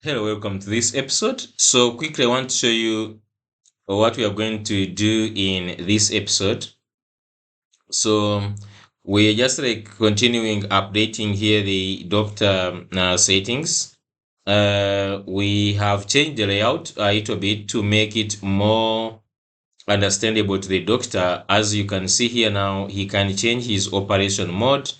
Hello, welcome to this episode. So quickly, I want to show you what we are going to do in this episode. So we're just like continuing updating here the doctor settings. We have changed the layout a little bit to make it more understandable to the doctor. As you can see here now, he can change his operation mode,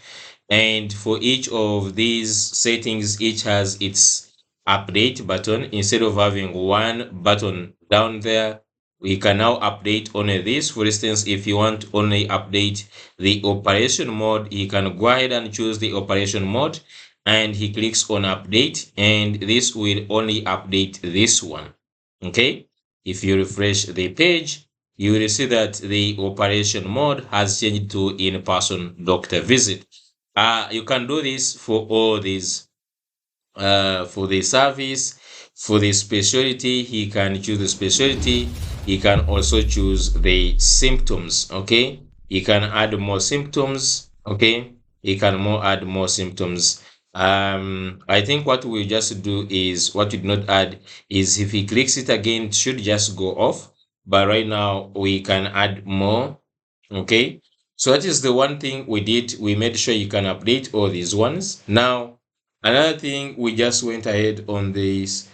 and for each of these settings, each has its update button. Instead of having one button down there, we can now update only this. For instance, if you want to only update the operation mode, he can go ahead and choose the operation mode, and he clicks on update, and this will only update this one. Okay, if you refresh the page, you will see that the operation mode has changed to in-person doctor visit. You can do this for all these. For the service, for the specialty, he can choose the specialty. He can also choose the symptoms. Okay, he can add more symptoms. Okay, he can add more symptoms. I think what we just do is, what we did not add is, if he clicks it again, it should just go off. But right now we can add more. Okay, so that is the one thing we did. We made sure you can update all these ones. Now, another thing, we just went ahead on this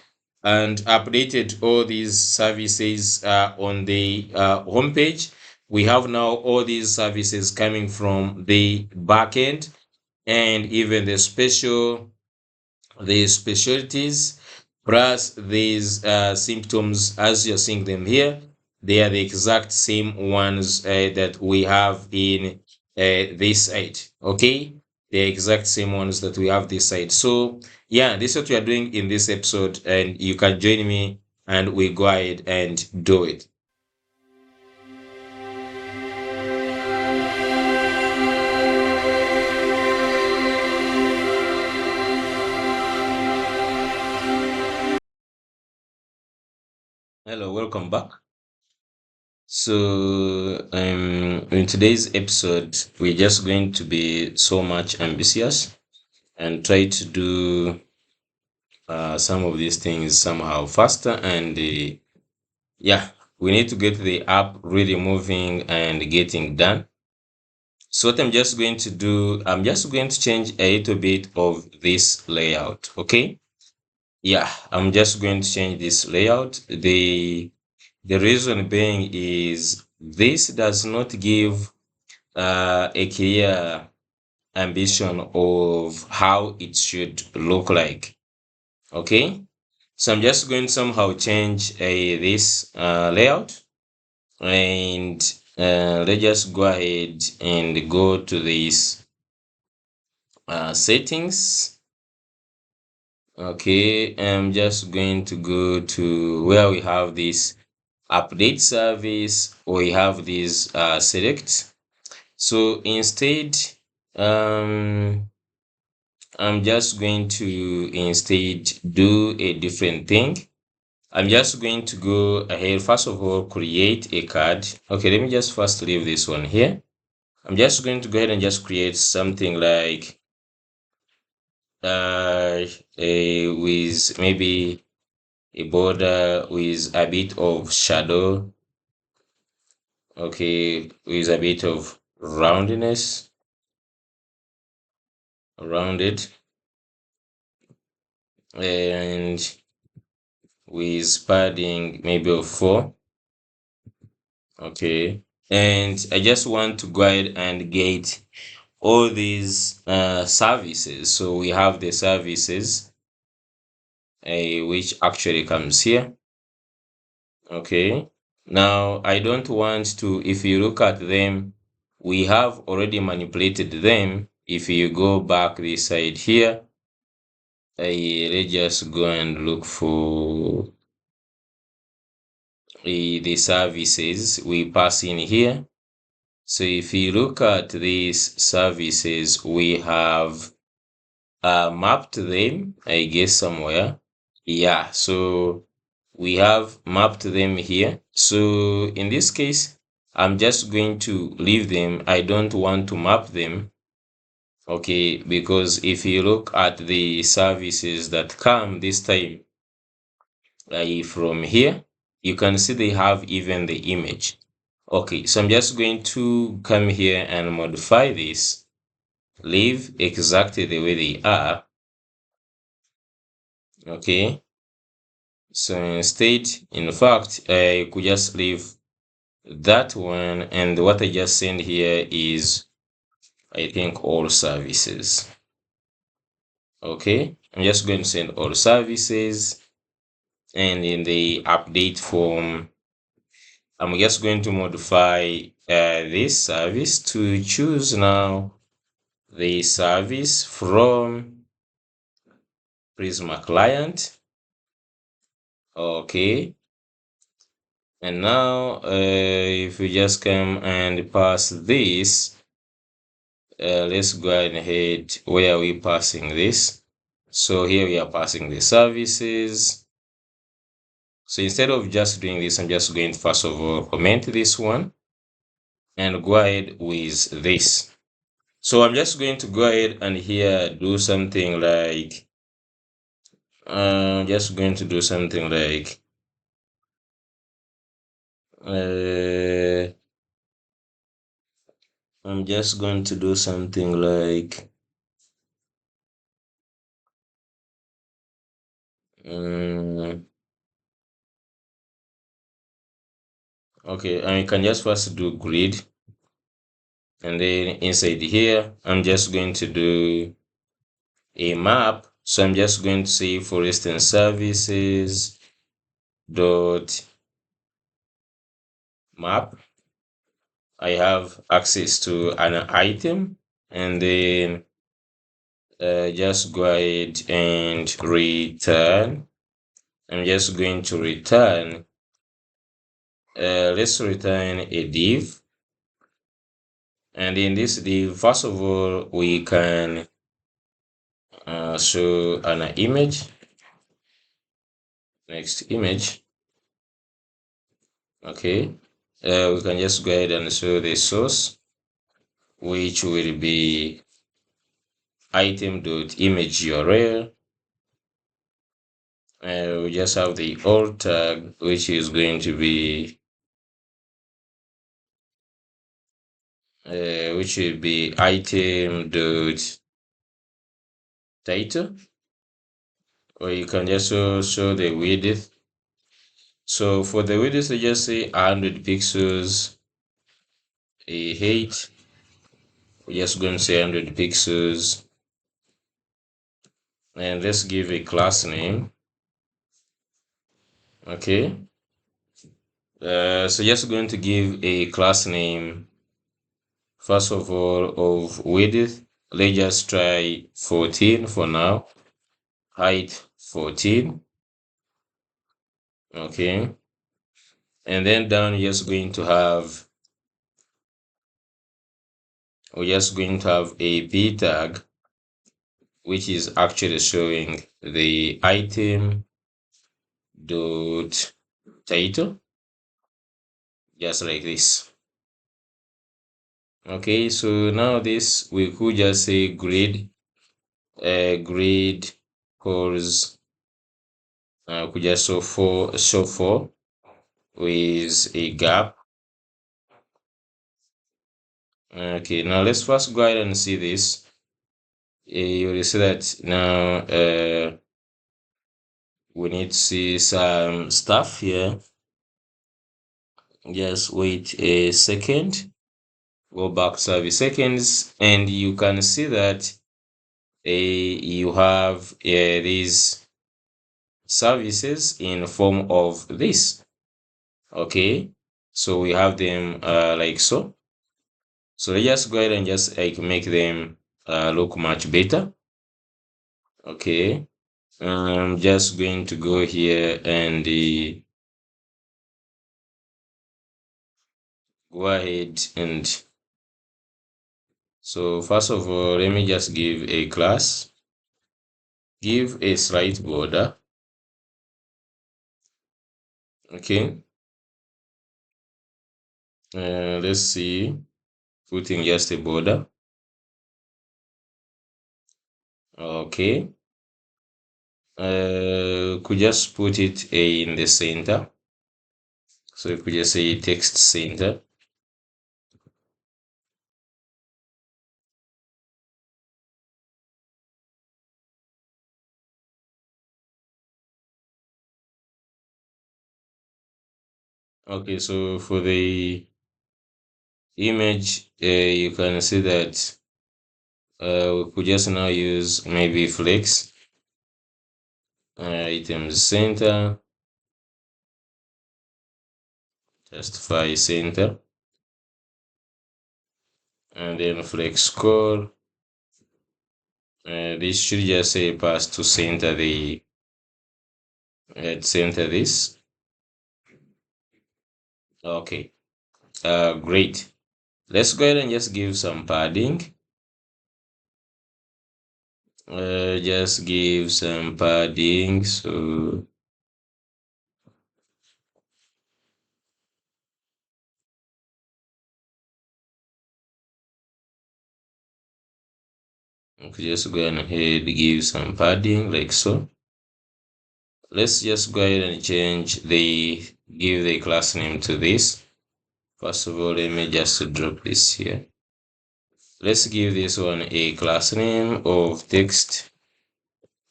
and updated all these services on the homepage. We have now all these services coming from the backend, and even the specialties, plus these symptoms, as you're seeing them here, they are the exact same ones that we have in this site. Okay, the exact same ones that we have this site. So yeah, this is what we are doing in this episode, and you can join me and we go ahead and do it. Hello, welcome back. So, in today's episode, we're just going to be so much ambitious and try to do some of these things somehow faster. And yeah, we need to get the app really moving and getting done. So, what I'm just going to do, I'm just going to change a little bit of this layout. Okay. Yeah, I'm just going to change this layout. The reason being is this does not give a clear ambition of how it should look like. Okay, so I'm just going to somehow change this layout, and let's just go ahead and go to this settings. Okay, I'm just going to go to where we have this update service, or we have this select. So instead, I'm just going to instead do a different thing. I'm just going to go ahead, first of all, create a card. Okay, let me just first leave this one here. I'm just going to go ahead and just create something like with maybe a border with a bit of shadow. Okay, with a bit of roundness around it, and with padding maybe of 4. Okay, and I just want to go ahead and get all these services. So we have the services which actually comes here. Okay, now I don't want to, if you look at them, we have already manipulated them. If you go back this side here, let's just go and look for the services we pass in here. So if you look at these services, we have mapped them, I guess somewhere. Yeah, so we have mapped them here. So in this case, I'm just going to leave them. I don't want to map them. Okay, because if you look at the services that come this time, from here, you can see they have even the image. Okay, so I'm just going to come here and modify this, leave exactly the way they are. Okay, so instead, in fact, I could just leave that one, and what I just send here is, I think, all services. Okay, I'm just going to send all services, and in the update form, I'm just going to modify this service to choose now the service from Prisma client. Okay, and now if we just come and pass this, let's go ahead. Where are we passing this? So here we are passing the services. So instead of just doing this, I'm just going to first of all comment this one and go ahead with this. So I'm just going to go ahead and here do something like, just going to do something like, I'm just going to do something like, okay, and you can just first do grid, and then inside here, I'm just going to do a map. So I'm just going to say, for instance, services dot map. I have access to an item, and then just go ahead and return. I'm just going to return, let's return a div. And in this div, first of all, we can show an image. Next image. Okay. We can just go ahead and show the source, which will be item.image URL. We just have the alt tag, which is going to be which will be item.title, or you can just show the width. So for the width, I just say 100 pixels, a height, we're just going to say 100 pixels, and let's give a class name. Okay, so just going to give a class name, first of all, of width. Let's just try 14 for now. Height 14. Okay, and then down we're just going to have a p tag, which is actually showing the item dot title, just like this. Okay, so now this, we could just say grid calls, could just show for with a gap. Okay, now let's first go ahead and see this. You will see that now we need to see some stuff here. Just wait a second, go back service seconds, and you can see that you have these services in form of this. Okay, so we have them like so. So let's just go ahead and just like make them look much better. Okay, I'm just going to go here and go ahead and, so first of all, let me just give a class, give a slight border. Okay, let's see, putting just a border. Okay, could just put it in the center. So we could just say text center. Okay, so for the image, you can see that we could just now use maybe flex, items center, justify center, and then flex core. This should just say pass to center the center this. Okay, great. Let's go ahead and just give some padding. Just give some padding. So okay, just go ahead and give some padding like so. Let's just go ahead and give the class name to this. First of all, let me just drop this here. Let's give this one a class name of text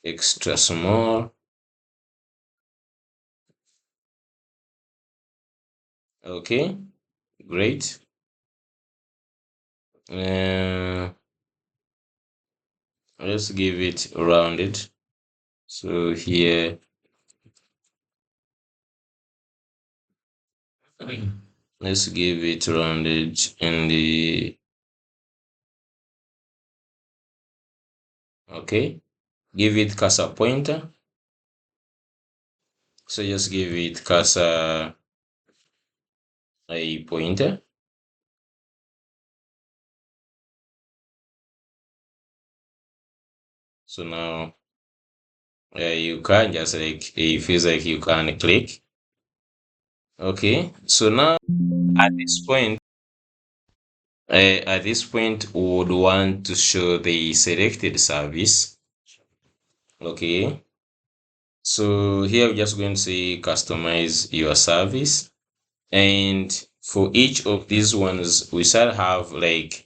extra small. Okay, great. Let's give it rounded. So here, let's give it rounded in the, okay, give it cursor pointer. So just give it cursor a pointer. So now you can just like, it feels like you can click. Okay, so now at this point, we would want to show the selected service. Okay, so here we're just going to say customize your service, and for each of these ones we shall have like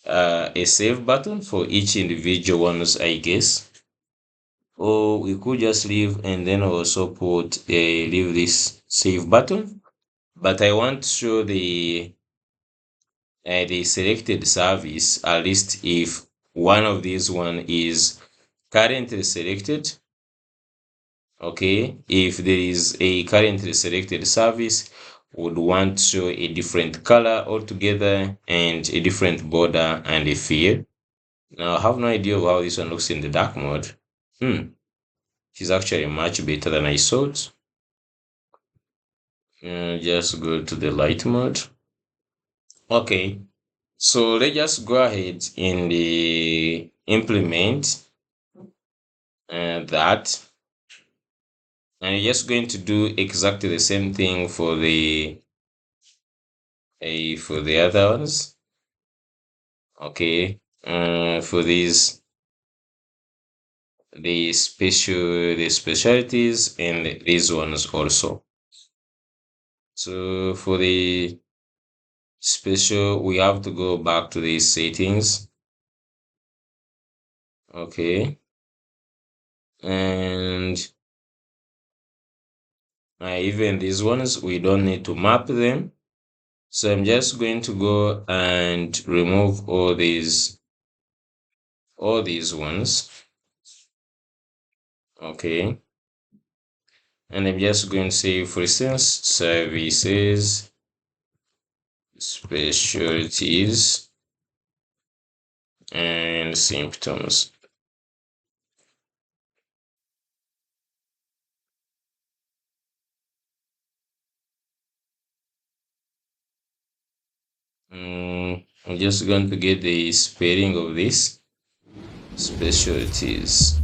a save button for each individual ones, I guess. Or we could just leave and then also put a leave this save button, but I want to show the selected service, at least if one of these one is currently selected. Okay, if there is a currently selected service, would want to show a different color altogether and a different border and a field. Now I have no idea of how this one looks in the dark mode. It's actually much better than I thought. Just go to the light mode. Okay, so let's just go ahead and implement that, and you're just going to do exactly the same thing for the other ones. Okay, for the specialties and these ones also. So for the special, we have to go back to the settings. Okay, and even these ones we don't need to map them, so I'm just going to go and remove all these ones. Okay, and I'm just going to say, for instance, services, specialties, and symptoms. I'm just going to get the spelling of this specialties.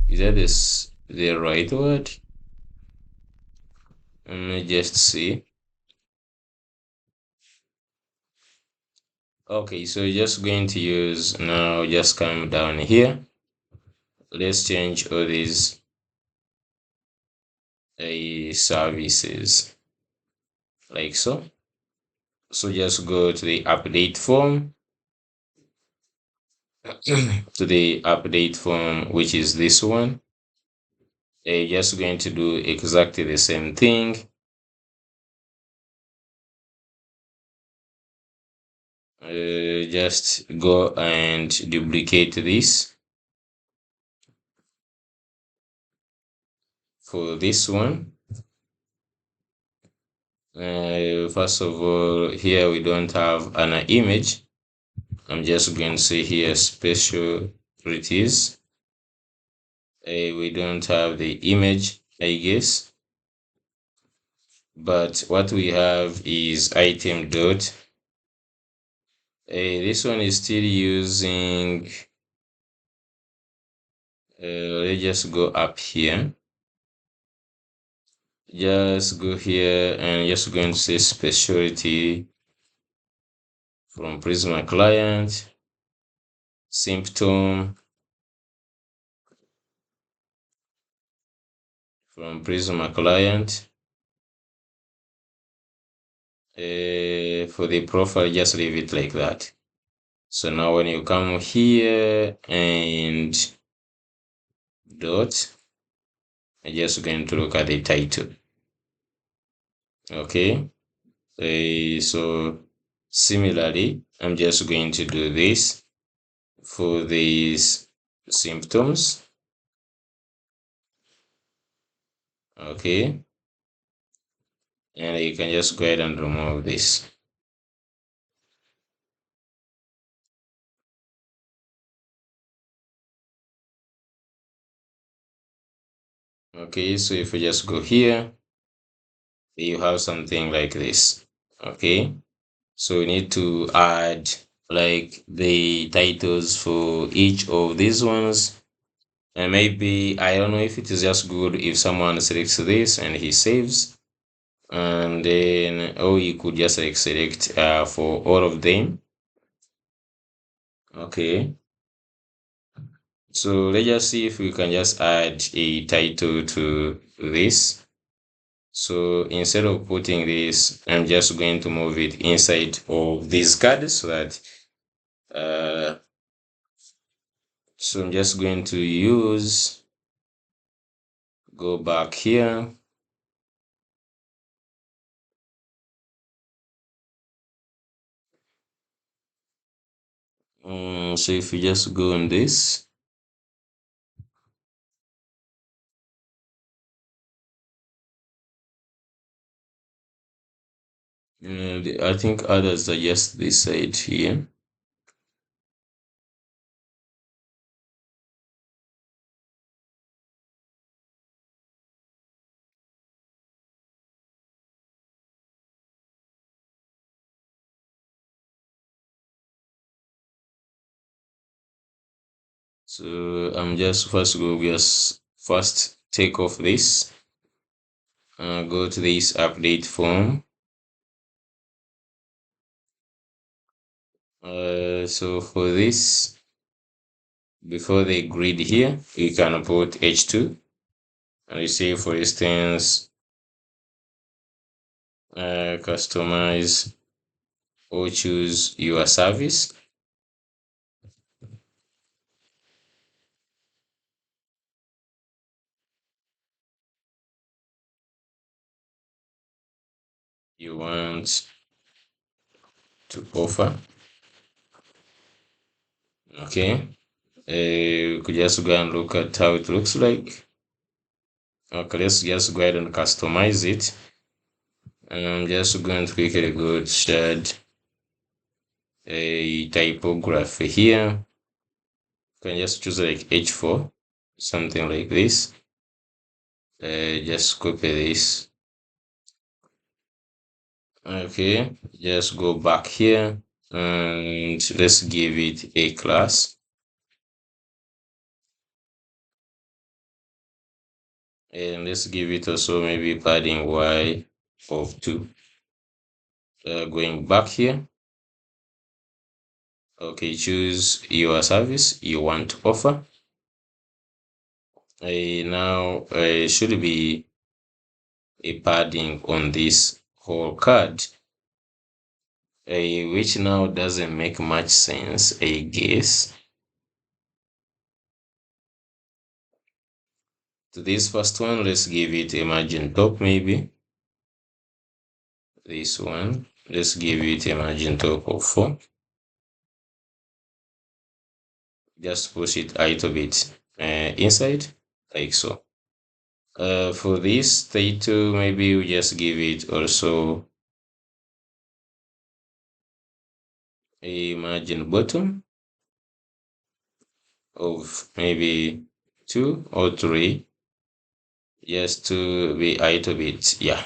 Is that the right word? Let me just see. Okay, so you're just going to use, now just come down here. Let's change all these services, like so. So just go to the update form, to the update form, which is this one. You're just going to do exactly the same thing. Just go and duplicate this for this one. First of all, here we don't have an image. I'm just going to say here specialties. We don't have the image, I guess, but what we have is item dot. This one is still using, let's just go up here. Just go here and just going to say specialty from Prisma client, symptom from Prisma client. For the profile, just leave it like that. So now when you come here and dot, I'm just going to look at the title. Okay. So similarly, I'm just going to do this for these symptoms. Okay. And you can just go ahead and remove this. Okay, so if we just go here, you have something like this. Okay, so we need to add like the titles for each of these ones. And maybe I don't know if it is just good if someone selects this and he saves, and then or you could just like select for all of them. Okay, so let's just see if we can just add a title to this. So instead of putting this, I'm just going to move it inside of these cards so that so I'm just going to use, go back here. So if you just go on this, I think others are just this side here. So I'm just first take off this, go to this update form. So for this, before the grid here, you can put H2, and you say, for instance, customize or choose your service. You want to offer. Okay, you could just go and look at how it looks like. Okay, let's just go ahead and customize it. And I'm just going to quickly go to add a typography here. You can just choose like H4, something like this. Just copy this. Okay, just go back here and let's give it a class. And let's give it also maybe padding Y of 2. Going back here. Okay, choose your service you want to offer. Now should be a padding on this whole card, which now doesn't make much sense, I guess. To this first one, let's give it a margin top, maybe. This one, let's give it a margin top of 4. Just push it a little bit inside, like so. For this title, maybe we just give it also a margin bottom of maybe 2 or 3, just to be a little bit, yeah.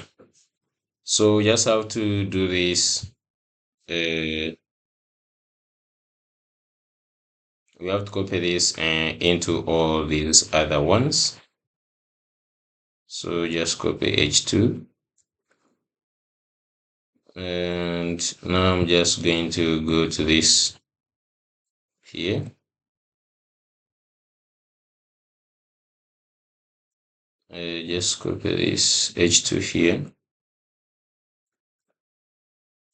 So we just have to do this. We have to copy this into all these other ones. So just copy H2. And now I'm just going to go to this here. Just copy this H2 here.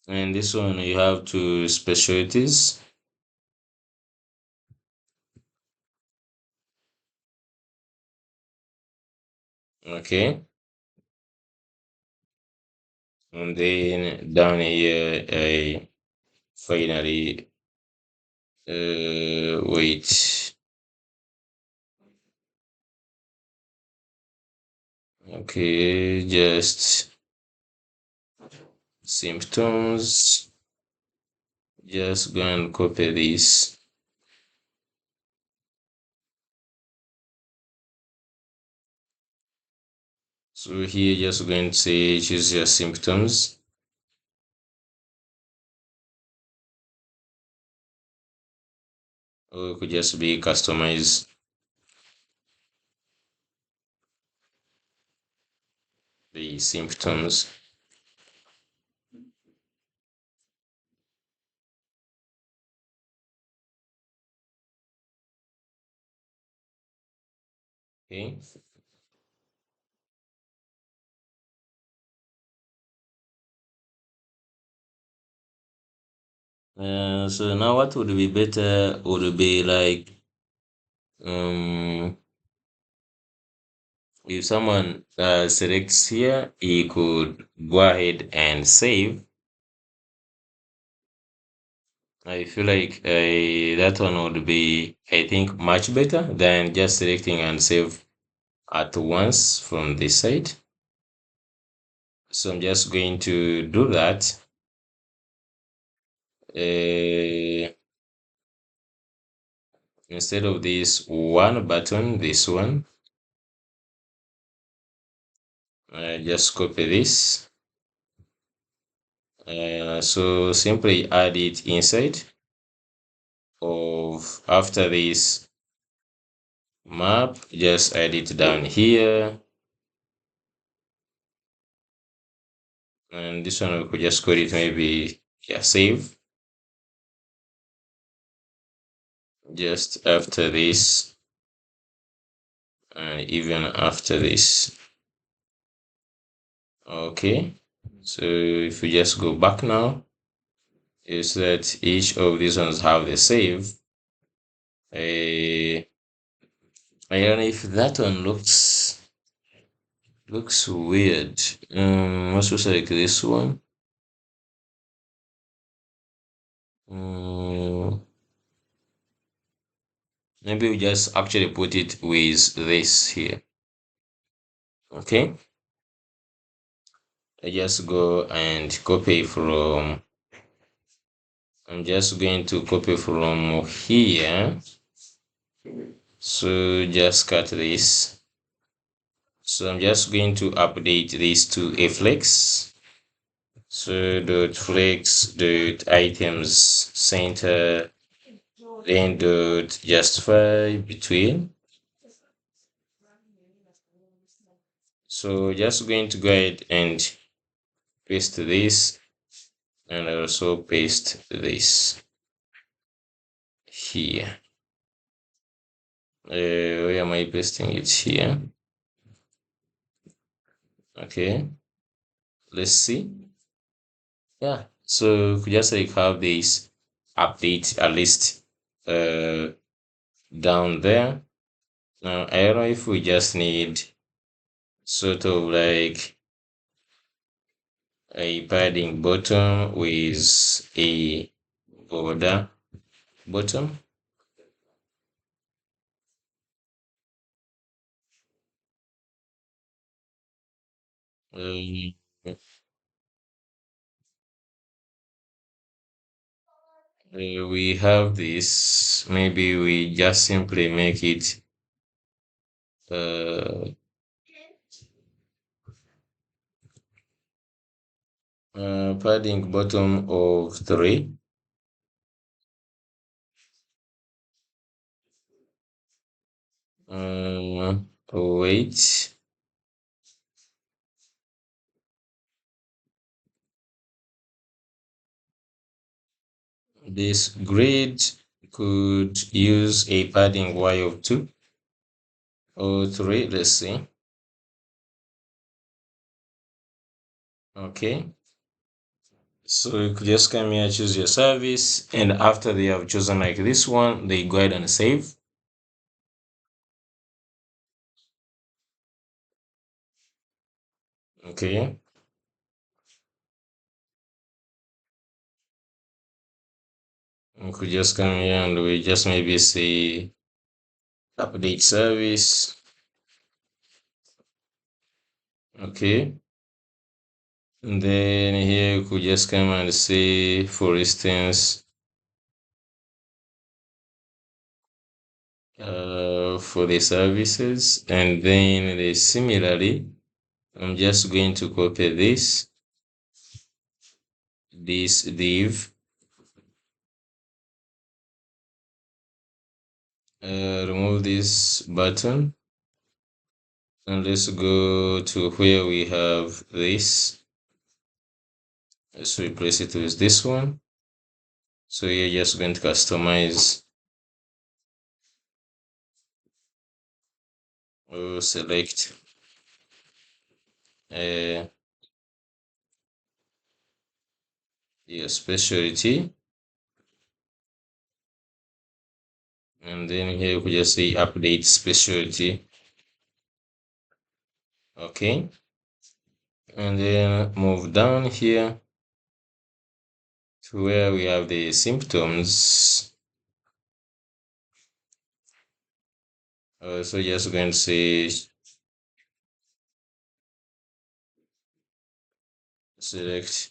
And this one you have to specialties. Okay. And then down here, I finally, wait. Okay, just symptoms. Just go and copy this. So here, just going to say choose your symptoms. Or it could just be customize the symptoms. Okay. So now what would be better would be like if someone selects here, he could go ahead and save. I feel like that one would be, I think, much better than just selecting and save at once from this side. So I'm just going to do that. Instead of this one button, this one, just copy this. So simply add it inside of after this map, just add it down here. And this one we could just call it maybe, yeah, save. Just after this, and even after this. Okay, so if we just go back now, is that each of these ones have the save. I don't know if that one looks weird. Let's just like this one. Maybe we just actually put it with this here. Okay, I just go and copy from, I'm just going to copy from here. So just cut this. So I'm just going to update this to a flex. So dot flex dot items center, then dot justify between. So just going to go ahead and paste this, and also paste this here. Where am I pasting it here? Okay, let's see. Yeah, so we just like have this update at least uh down there. Now I don't know if we just need sort of like a padding bottom with a border bottom. Um, we have this. Maybe we just simply make it uh, padding bottom of 3. Wait. This grid could use a padding Y of 2 or 3. Let's see. Okay. So you could just come here, choose your service, and after they have chosen like this one, they go ahead and save. Okay. We could just come here and we just maybe say update service. Okay. And then here you could just come and say, for instance, for the services, and then similarly, I'm just going to copy this div, remove this button, and let's go to where we have this. Let's replace it with this one. So you're just going to customize or select uh, your specialty, and then here we just say update specialty. Okay, and then move down here to where we have the symptoms. So just going to say select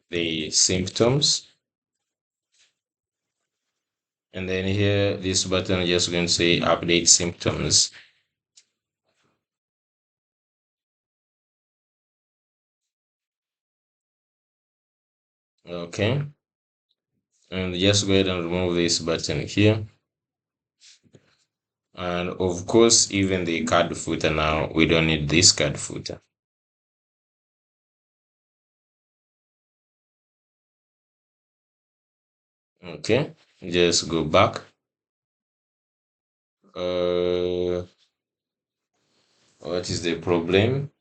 the symptoms, and then here this button just going to say update symptoms. Okay, and just go ahead and remove this button here. And of course, even the card footer now, we don't need this card footer. Okay, just go back. What is the problem?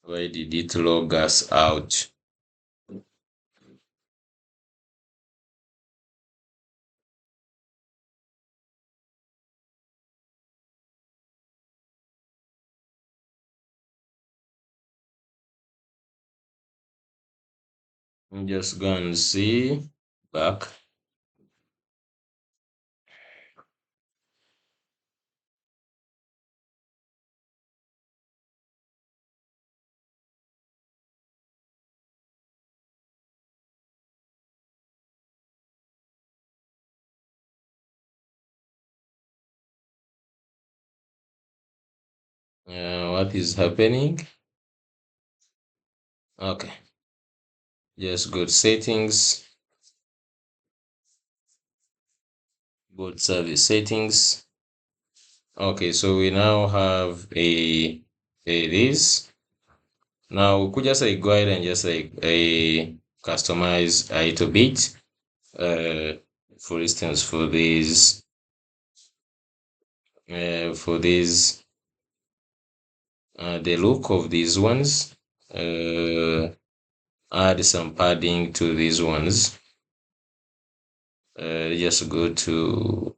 Why did it log us out? Just go and see back. What is happening? Okay, just go to settings, go to service settings. Okay, so we now have a this. Now we could just like go ahead and just like a customize a little bit. Uh, for instance, for this the look of these ones. Add some padding to these ones. Just go to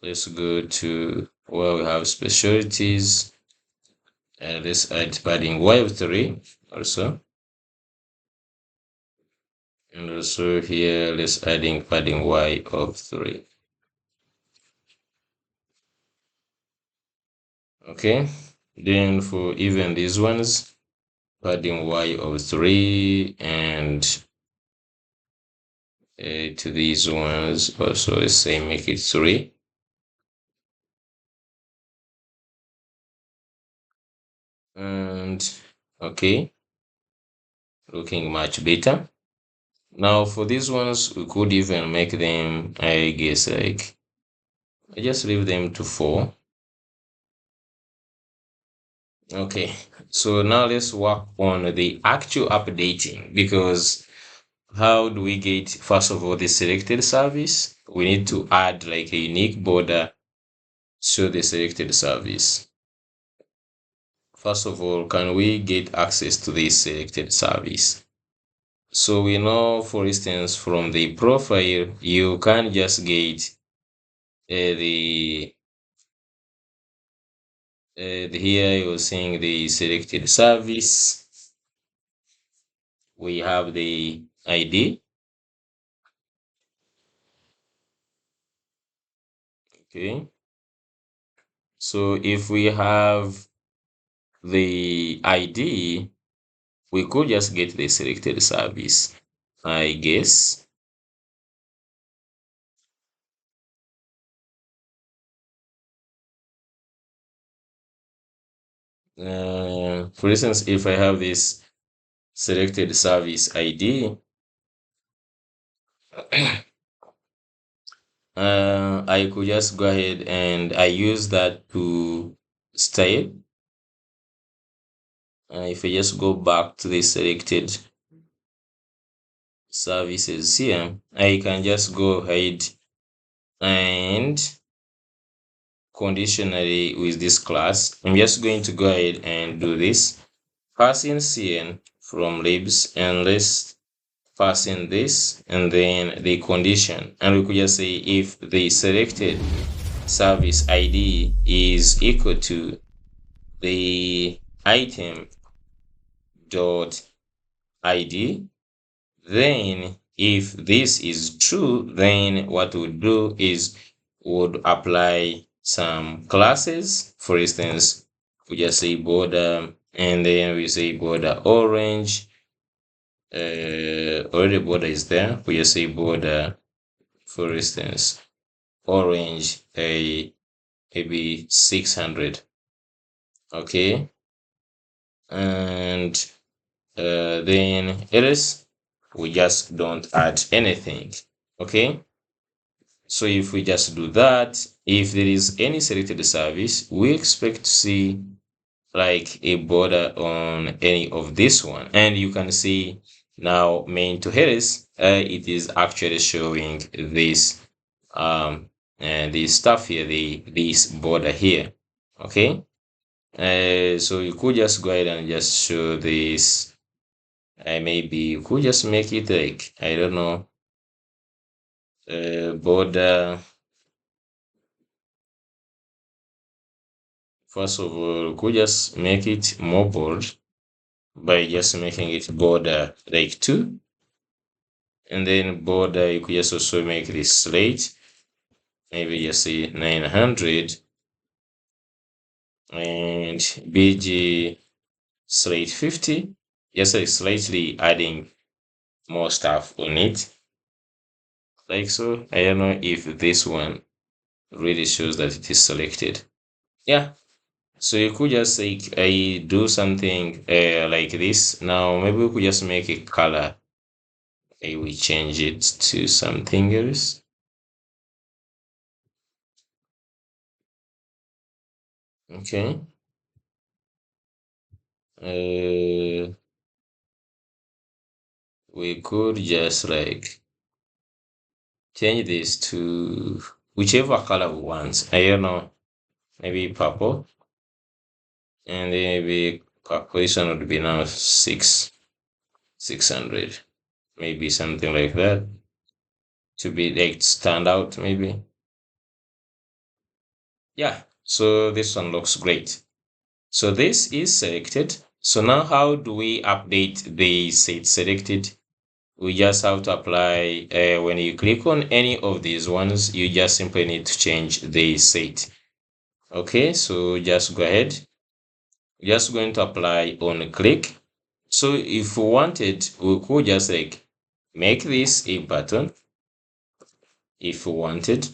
let's go to where we have specialties. Let's add padding y of 3 also. And also here, let's adding padding y of 3. Okay. Then for even these ones, padding y of 3 and to these ones also the same, make it 3. And okay, looking much better. Now for these ones, we could even make them, I guess, like I just leave them to 4. Okay, so now let's work on the actual updating, because how do we get, first of all, the selected service? We need to add like a unique border to the selected service. First of all, can we get access to this selected service? So we know, for instance, from the profile, you can just get here you're seeing the selected service. We have the ID. Okay. So if we have the ID, we could just get the selected service, I guess. For instance, if I have this selected service ID, I could just go ahead and I use that to style. If I just go back to the selected services here, I can just go ahead and conditionally with this class, I'm just going to go ahead and do this. Pass in cn from libs, and let's pass in this and then the condition, and we could just say if the selected service ID is equal to the item dot ID, then if this is true, then what we'll do is would apply some classes. For instance, we just say border, and then we say border orange. Already border is there. We just say border, for instance, orange, a maybe 600. Okay, and then else we just don't add anything. Okay, so if we just do that, if there is any selected service, we expect to see like a border on any of this one, and you can see now main to headers, it is actually showing this and this stuff here, this border here. Okay, so you could just go ahead and just show this. Maybe you could just make it like, I don't know, border. First of all, you could just make it more bold by just making it border like 2, and then border you could just also make this slate, maybe just say 900, and bg slate 50, just like slightly adding more stuff on it, like so. I don't know if this one really shows that it is selected. Yeah, so you could just like I do something like this. Now maybe we could just make a color. Maybe we change it to something else. Okay. We could just like change this to whichever color we want. I don't know, maybe purple. and then maybe calculation would be now 600, maybe something like that, to be like stand out maybe. Yeah, so this one looks great. So this is selected. So now how do we update the set selected? We just have to apply, when you click on any of these ones, you just simply need to change the set. Okay, so just go ahead. Just going to apply on click. So if we wanted, we could just like make this a button. If we wanted,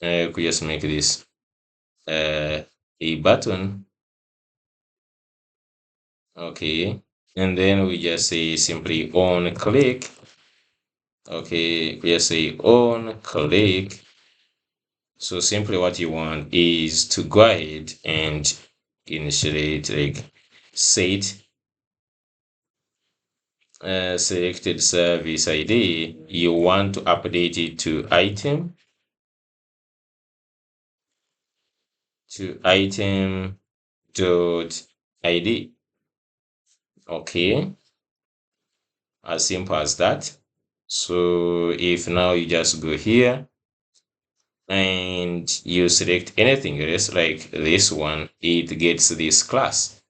we could just make this a button. Okay, and then we just say simply on click. Okay, we just say on click. So simply what you want is to go ahead and initiate like set selected service ID. You want to update it to item dot ID. Okay, as simple as that. So if now you just go here and you select anything else like this one, it gets this class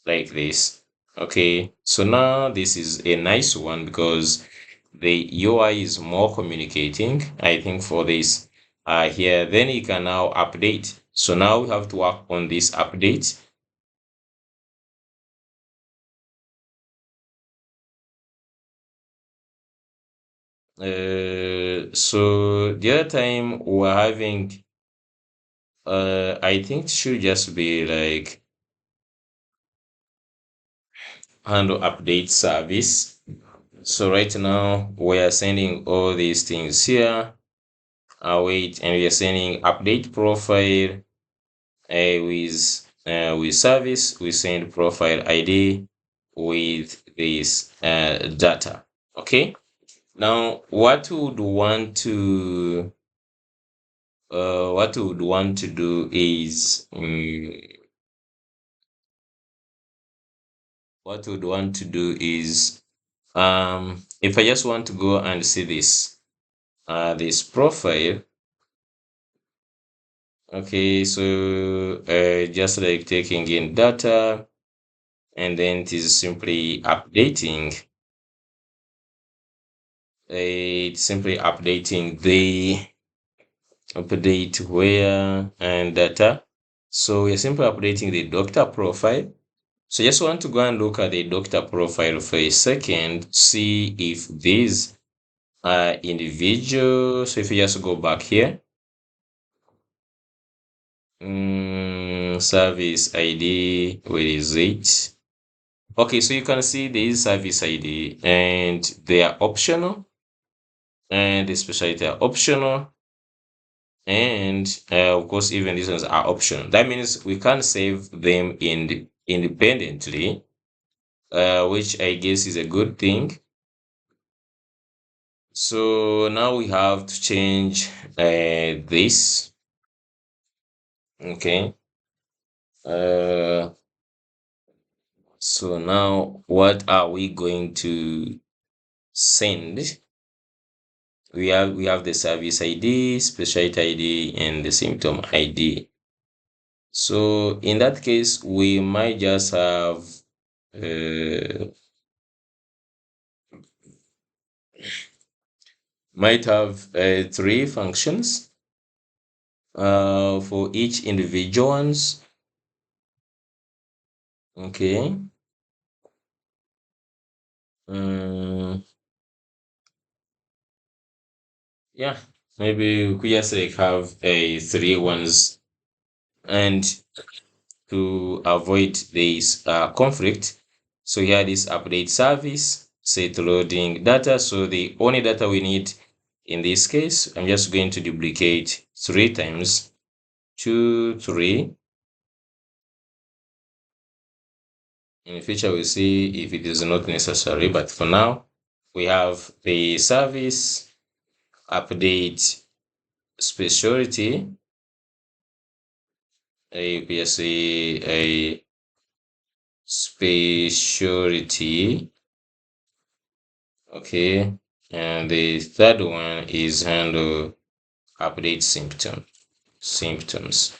like this. Okay, so now this is a nice one because the UI is more communicating, I think, for this here. Then you can now update. So now we have to work on this update. So the other time we're having, I think it should just be like handle update service. So right now we are sending all these things here. Wait, and we are sending update profile with service. We send profile ID with this data. Okay. Now, what we would want to do is what we would want to do is if I just want to go and see this profile. Okay, so just like taking in data, and then it is simply updating. It's simply updating the update where and data. So we're simply updating the doctor profile. So just want to go and look at the doctor profile for a second, see if these are individual. So if you just go back here, service ID, where is it? Okay, so you can see this service ID and they are optional, and the specialty are optional, and of course even these ones are optional. That means we can save them independently, which I guess is a good thing. So now we have to change this. Okay. So now what are we going to send? We have the service ID, specialty ID, and the symptom ID. So in that case, we might just have uh, 3 functions for each individual ones. Okay. Yeah, maybe we could just like have a 3 ones, and to avoid this conflict. So here this update service, set loading data. So the only data we need in this case, I'm just going to duplicate 3 times, 2, 3. In the future, we'll see if it is not necessary, but for now, we have the service update specialty, a PSA, a specialty. Okay. And the third one is handle update symptoms.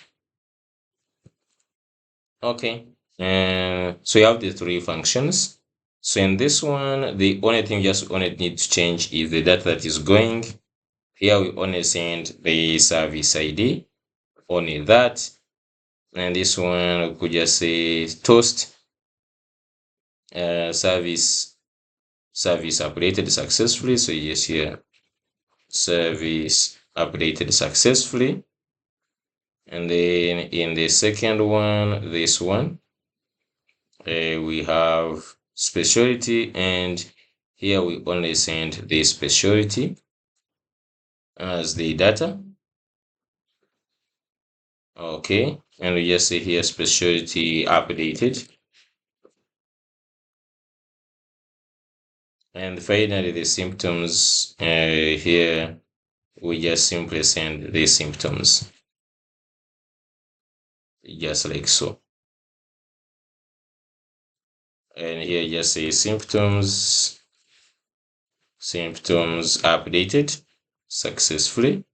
Okay. And so you have the three functions. So in this one, the only thing just only need to change is the data that is going. Here we only send the service ID, only that. And this one we could just say toast service updated successfully. So yes, here service updated successfully. And then in the second one, this one, we have specialty, and here we only send the specialty as the data. Okay, and we just say here specialty updated. And finally, the symptoms, here we just simply send the symptoms, just like so. And here just say symptoms updated successfully.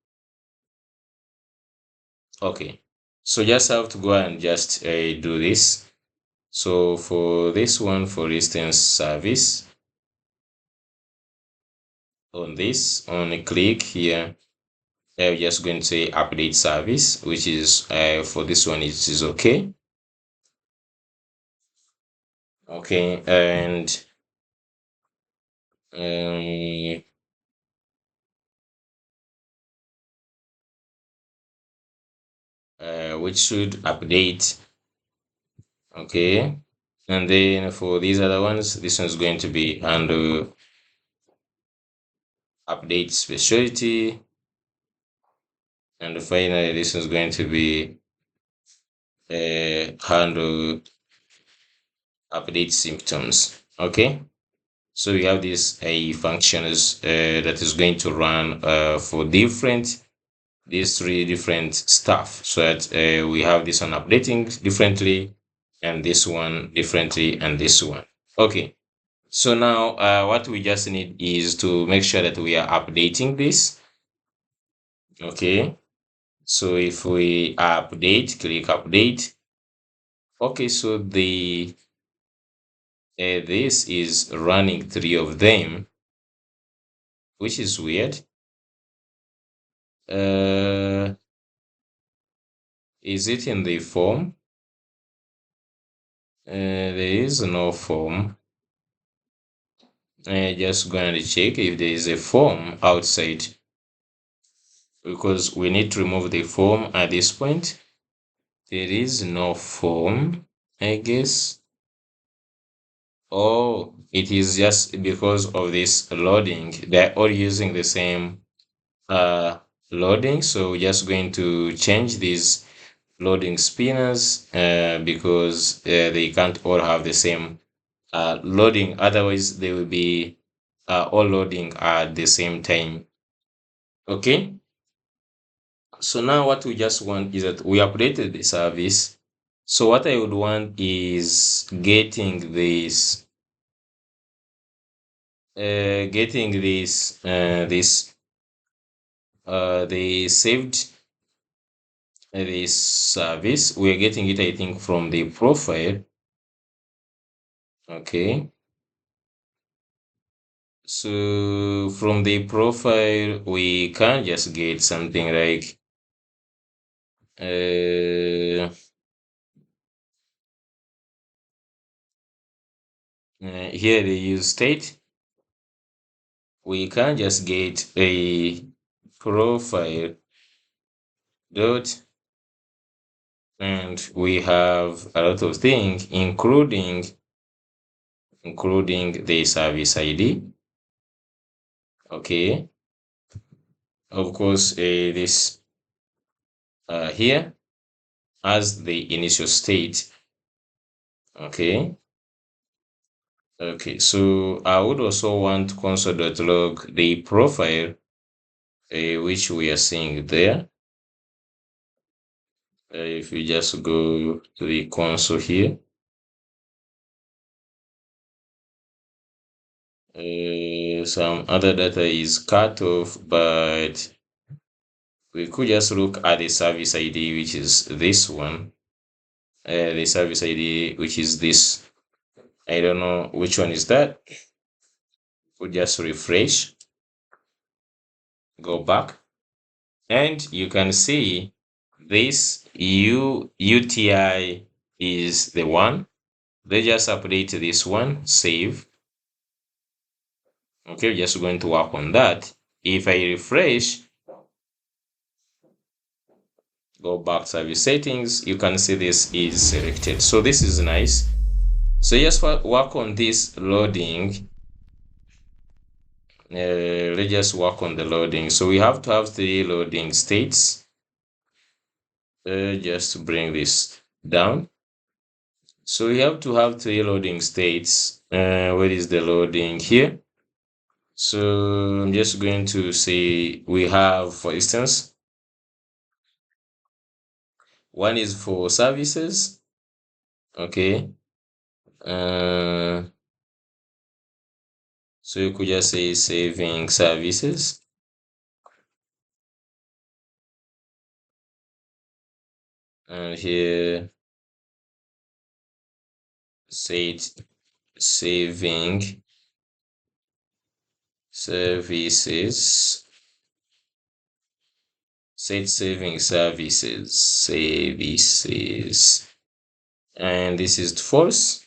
Okay, so just have to go and just do this. So for this one, for instance, service, on this, on a click here, I'm just going to say update service, which is for this one, it is okay. Okay, and um, which should update. Okay, and then for these other ones, this one's going to be under update specialty, and finally this is going to be handle update symptoms. Okay, so we have this a functions that is going to run for these three different stuff, so that we have this one updating differently, and this one differently, and this one. Okay, so now what we just need is to make sure that we are updating this. Okay, so if we update, click update. Okay, so the this is running three of them, which is weird. Is it in the form? There is no form. Just go and check if there is a form outside, because we need to remove the form at this point. There is no form, I guess. Oh, it is just because of this loading. They're all using the same loading, so we're just going to change these loading spinners because they can't all have the same loading, otherwise they will be all loading at the same time. Okay, so now what we just want is that we updated the service. So what I would want is getting they saved this service. We're getting it, I think, from the profile. Okay, so from the profile we can just get something like here they use state. We can just get a profile dot, and we have a lot of things, including the service ID. Okay, of course, this here as the initial state. Okay, okay, so I would also want console.log the profile which we are seeing there. If you just go to the console here, some other data is cut off, but we could just look at the service ID, which is this one. The service ID, which is this. I don't know which one is that. We'll just refresh, go back, and you can see this UTI is the one. Let's just update this one, save. Okay, we're just going to work on that. If I refresh, go back service settings, you can see this is selected. So this is nice. So just work on this loading. Let's just work on the loading. So we have to have 3 loading states. Just to bring this down. So we have to have 3 loading states. Where is the loading here? So I'm just going to say we have, for instance, one is for services. Okay. So you could just say saving services. And here, say saving services. Set saving services. And this is false.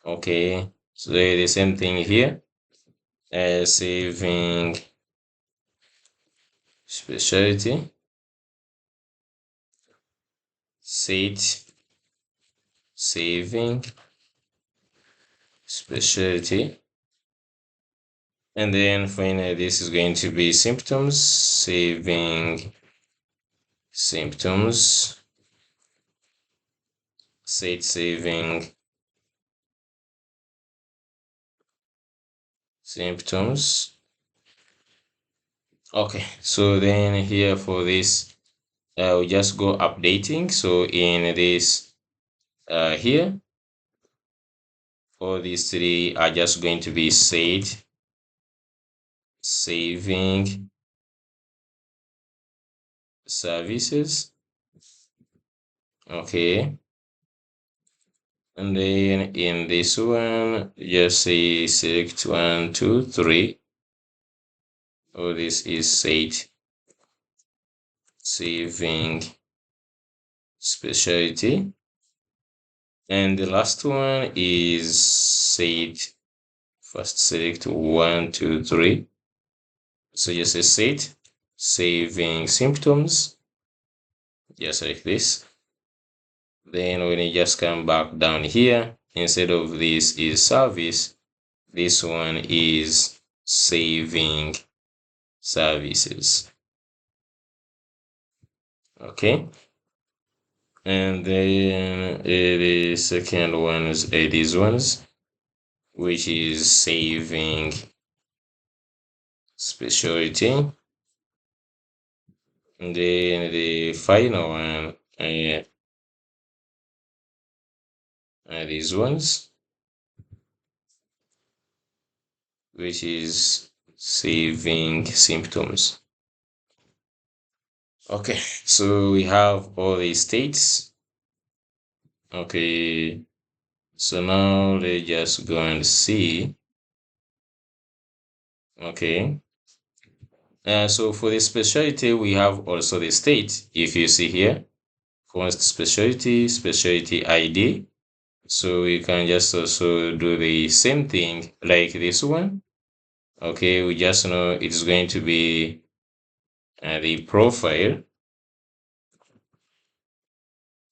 Okay. So the same thing here. Saving specialty. Set saving specialty. And then finally, this is going to be symptoms, saving symptoms, set saving symptoms. Okay, so then here for this, we just go updating. So in this here, all these 3 are just going to be set saving services. Okay. And then in this one, just say select 1, 2, 3. Oh, this is set saving specialty. And the last one is set, first select 1, 2, 3. So just say set saving symptoms, just like this. Then when you just come back down here, instead of this is service, this one is saving services. Okay. And then the second one is these ones, which is saving specialty. And then the final one are these ones, which is saving symptoms. Okay, so we have all these states. Okay, so now let's just go and see. Okay, so for the specialty, we have also the state. If you see here, first specialty ID. So we can just also do the same thing like this one. Okay, we just know it's going to be the profile.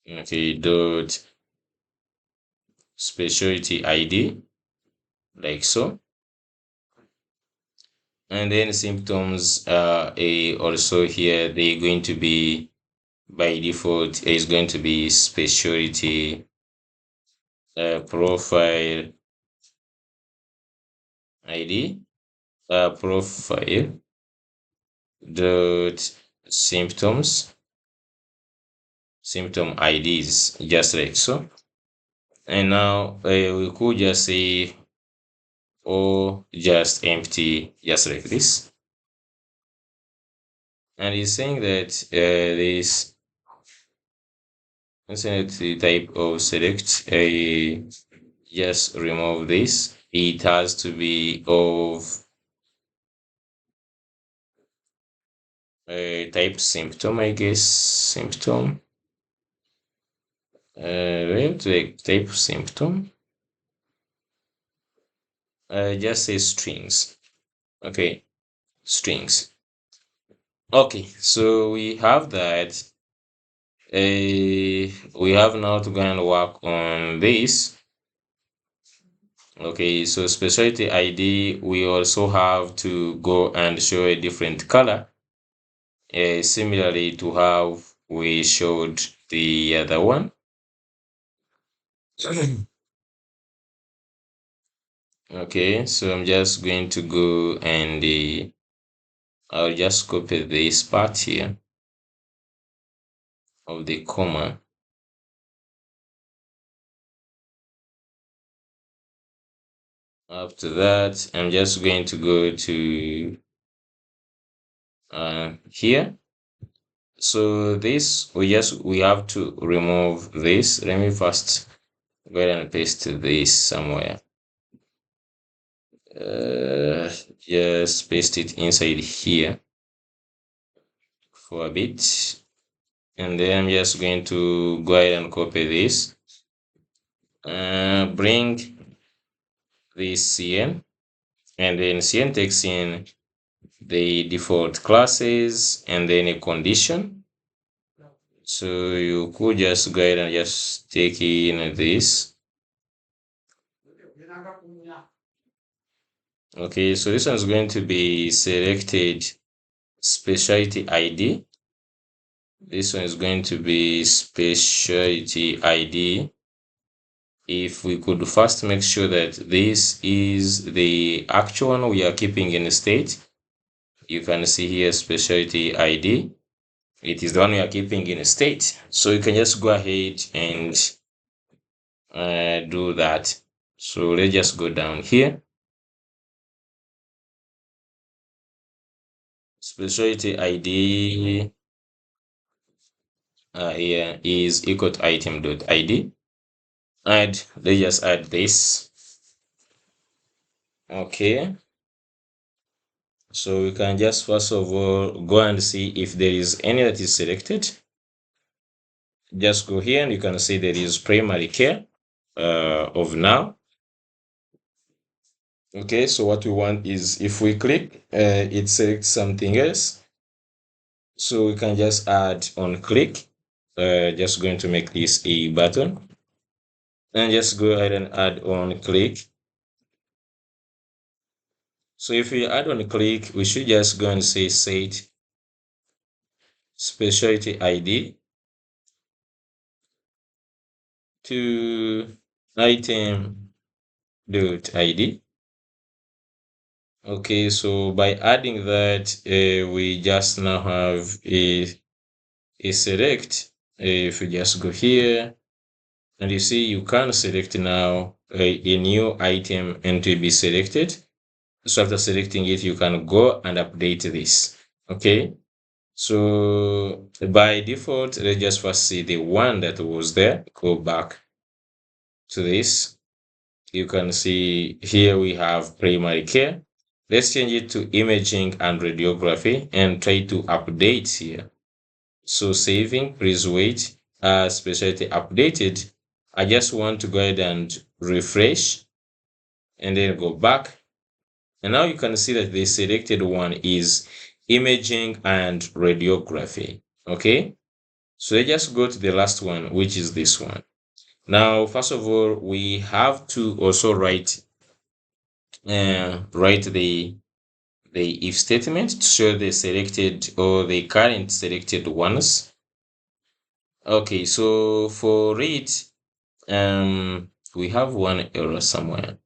Okay, dot specialty ID, like so. And then symptoms also here, they're going to be by default is going to be specialty profile ID, profile dot symptoms, symptom IDs, just like so. And now we could just say or just empty, just like this. And it's saying that this instead the type of select, just remove this. It has to be of type symptom, I guess. Symptom. We have to type symptom. Just say strings. Okay, strings. Okay, so we have that. We have now to go and work on this. Okay, so specialty ID, we also have to go and show a different color, similarly to how we showed the other one. Okay, so I'm just going to go and I'll just copy this part here of the comma. After that, I'm just going to go to here. So this we have to remove this. Let me first go ahead and paste this somewhere. Just paste it inside here for a bit, and then I'm just going to go ahead and copy this. Bring this CN, and then CN takes in the default classes and then a condition. So you could just go ahead and just take in this. Okay, so this one is going to be selected specialty ID. This one is going to be specialty ID. If we could first make sure that this is the actual one we are keeping in state, you can see here specialty ID. It is the one we are keeping in state. So you can just go ahead and do that. So let's just go down here. Specialty ID here is equal to item.id. And let's just add this. Okay. So we can just first of all go and see if there is any that is selected. Just go here and you can see there is primary care of now. Okay, so what we want is if we click, it selects something else. So we can just add on click. Just going to make this a button. And just go ahead and add on click. So if we add on click, we should just go and say set specialty ID to item.id. Okay, so by adding that, we just now have a select. If you just go here and you see you can select now a new item and to be selected. So after selecting it, you can go and update this. Okay, so by default, let's just first see the one that was there. Go back to this. You can see here we have primary care. Let's change it to imaging and radiography and try to update here. So saving, please wait. Specialty updated. I just want to go ahead and refresh and then go back. And now you can see that the selected one is imaging and radiography. Okay. So let's just go to the last one, which is this one. Now, first of all, we have to also write the if statement to show the selected or the current selected ones. Okay, so for it, we have one error somewhere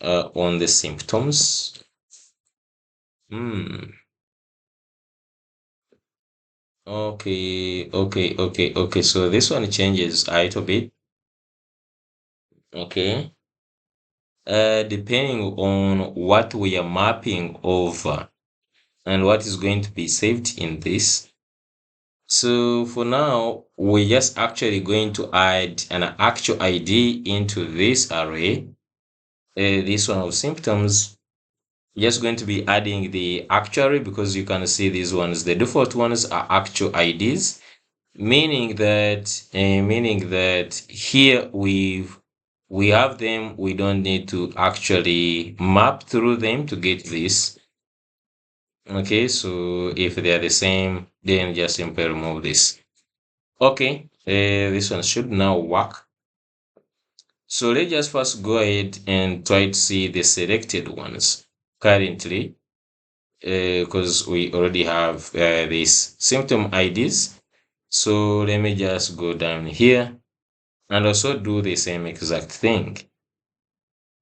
on the symptoms. Okay. So this one changes a little bit. Okay. depending on what we are mapping over and what is going to be saved in this. So for now, we're just actually going to add an actual ID into this array. This one of symptoms, just going to be adding the actuary, because you can see these ones, the default ones are actual IDs, meaning that here we have them. We don't need to actually map through them to get this. Okay, so if they are the same, then just simply remove this. Okay, this one should now work. So let's just first go ahead and try to see the selected ones currently, because we already have these symptom IDs. So let me just go down here and also do the same exact thing.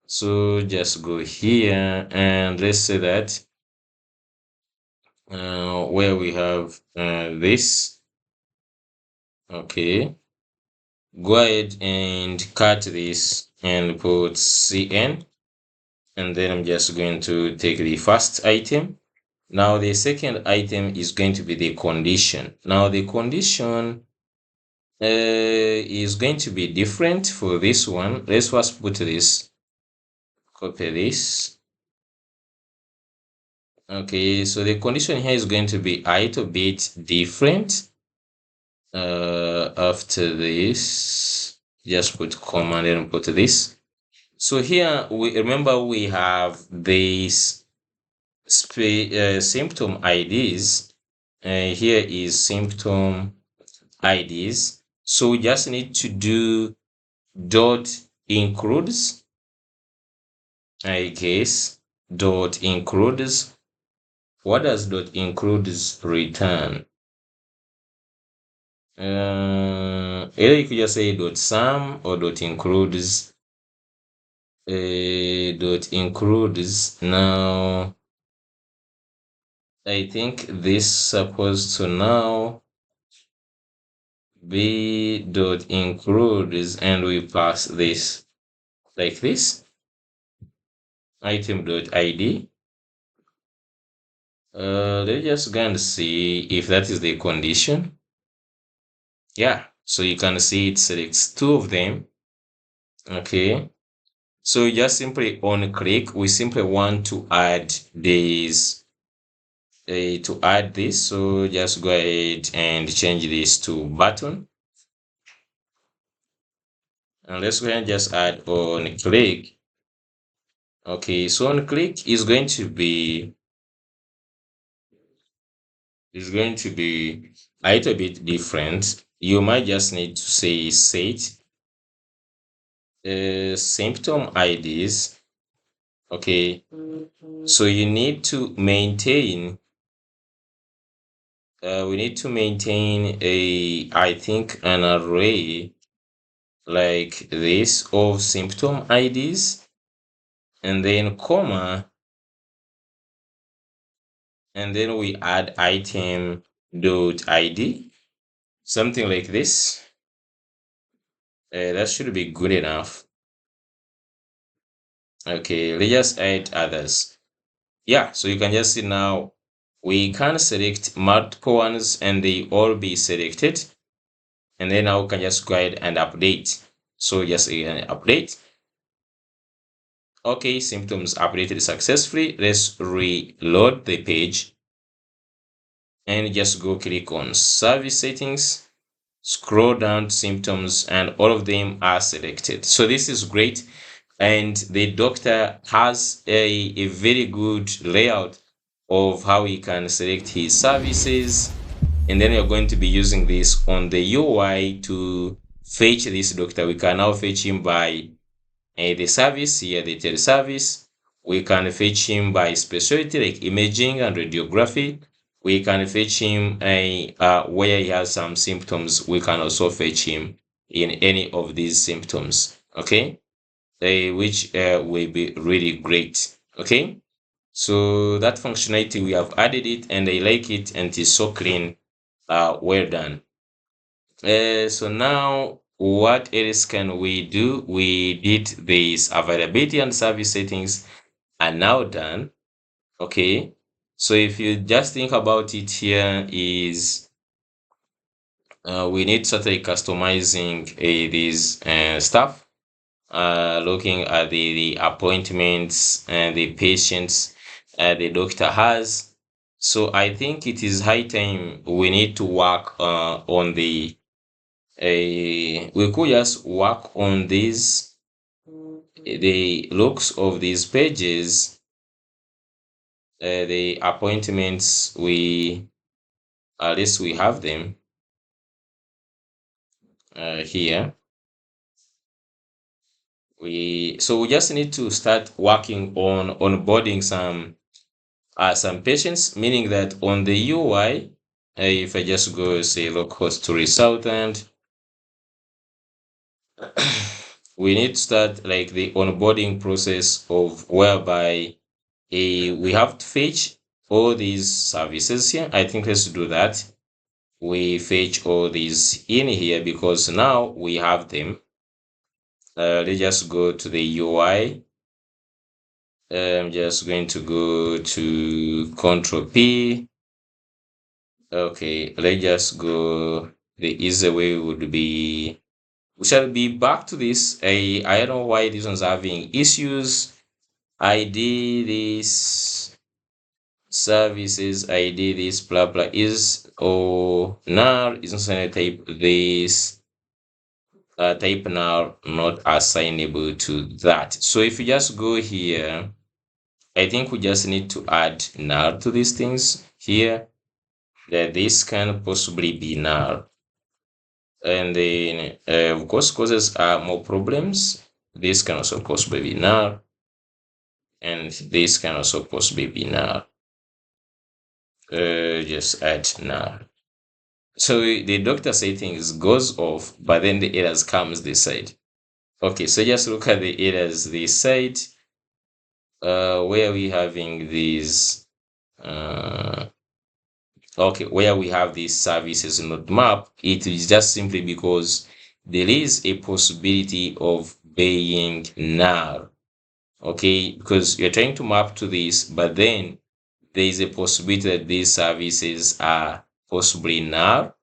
So just go here and let's say that where we have this, okay, go ahead and cut this and put CN, and then I'm just going to take the first item. Now the second item is going to be the condition. Now the condition is going to be different for this one. Let's first put this, copy this. Okay, so the condition here is going to be a little bit different. After this, just put comma and then put this. So here we remember we have these symptom IDs. Here is symptom IDs. So we just need to do dot includes, I guess, dot includes. What does dot includes return? Either you could just say dot sum or dot includes. Dot includes. Now I think this supposed to now be dot includes, and we pass this like this, item dot ID. Let's just go and see if that is the condition. Yeah, so you can see it selects two of them. Okay, so just simply on click, we simply want to add this. So just go ahead and change this to button, and let's go ahead and just add on click. Okay, so on click is going to be a little bit different. You might just need to say set symptom IDs. Okay, so you need to maintain we need to maintain I think an array like this of symptom IDs, and then comma, and then we add item dot ID, something like this. That should be good enough. Okay, let's just add others. Yeah, so you can just see now we can select multiple ones and they all be selected, and then now we can just go ahead and update. So just update. Okay, symptoms updated successfully. Let's reload the page and just go click on service settings, scroll down to symptoms, and all of them are selected. So this is great, and the doctor has a very good layout of how he can select his services, and then we're going to be using this on the UI to fetch this doctor. We can now fetch him by the service here, the teleservice. We can fetch him by specialty like imaging and radiography. We can fetch him where he has some symptoms. We can also fetch him in any of these symptoms. Okay, which will be really great. Okay, so that functionality we have added it, and I like it, and it is so clean. Well done. So now what else can we do? We did this availability and service settings are now done. Okay, so if you just think about it, here is we need to start customizing these stuff, looking at the appointments and the patients the doctor has. So I think it is high time we need to work on we could just work on these the looks of these pages, the appointments. We at least we have them here. We just need to start working on onboarding some patients, meaning that on the UI, if I just go say localhost to Southend, we need to start like the onboarding process of whereby we have to fetch all these services here. I think let's do that. We fetch all these in here because now we have them. Let's just go to the UI. I'm just going to go to Control P. Okay, let's just go. The easy way would be we shall be back to this. I don't know why this one's having issues. ID this services, ID this blah blah is or now is not type this type now not assignable to that. So if you just go here, I think we just need to add null to these things here, that this can possibly be null. And then, of course, causes more problems. This can also possibly be null. And this can also possibly be null. Just add null. So the doctor settings goes off, but then the errors comes this side. Okay, so just look at the errors this side. Where we having these okay, where we have these services not mapped, it is just simply because there is a possibility of being null. Okay, because you're trying to map to this, but then there is a possibility that these services are possibly null.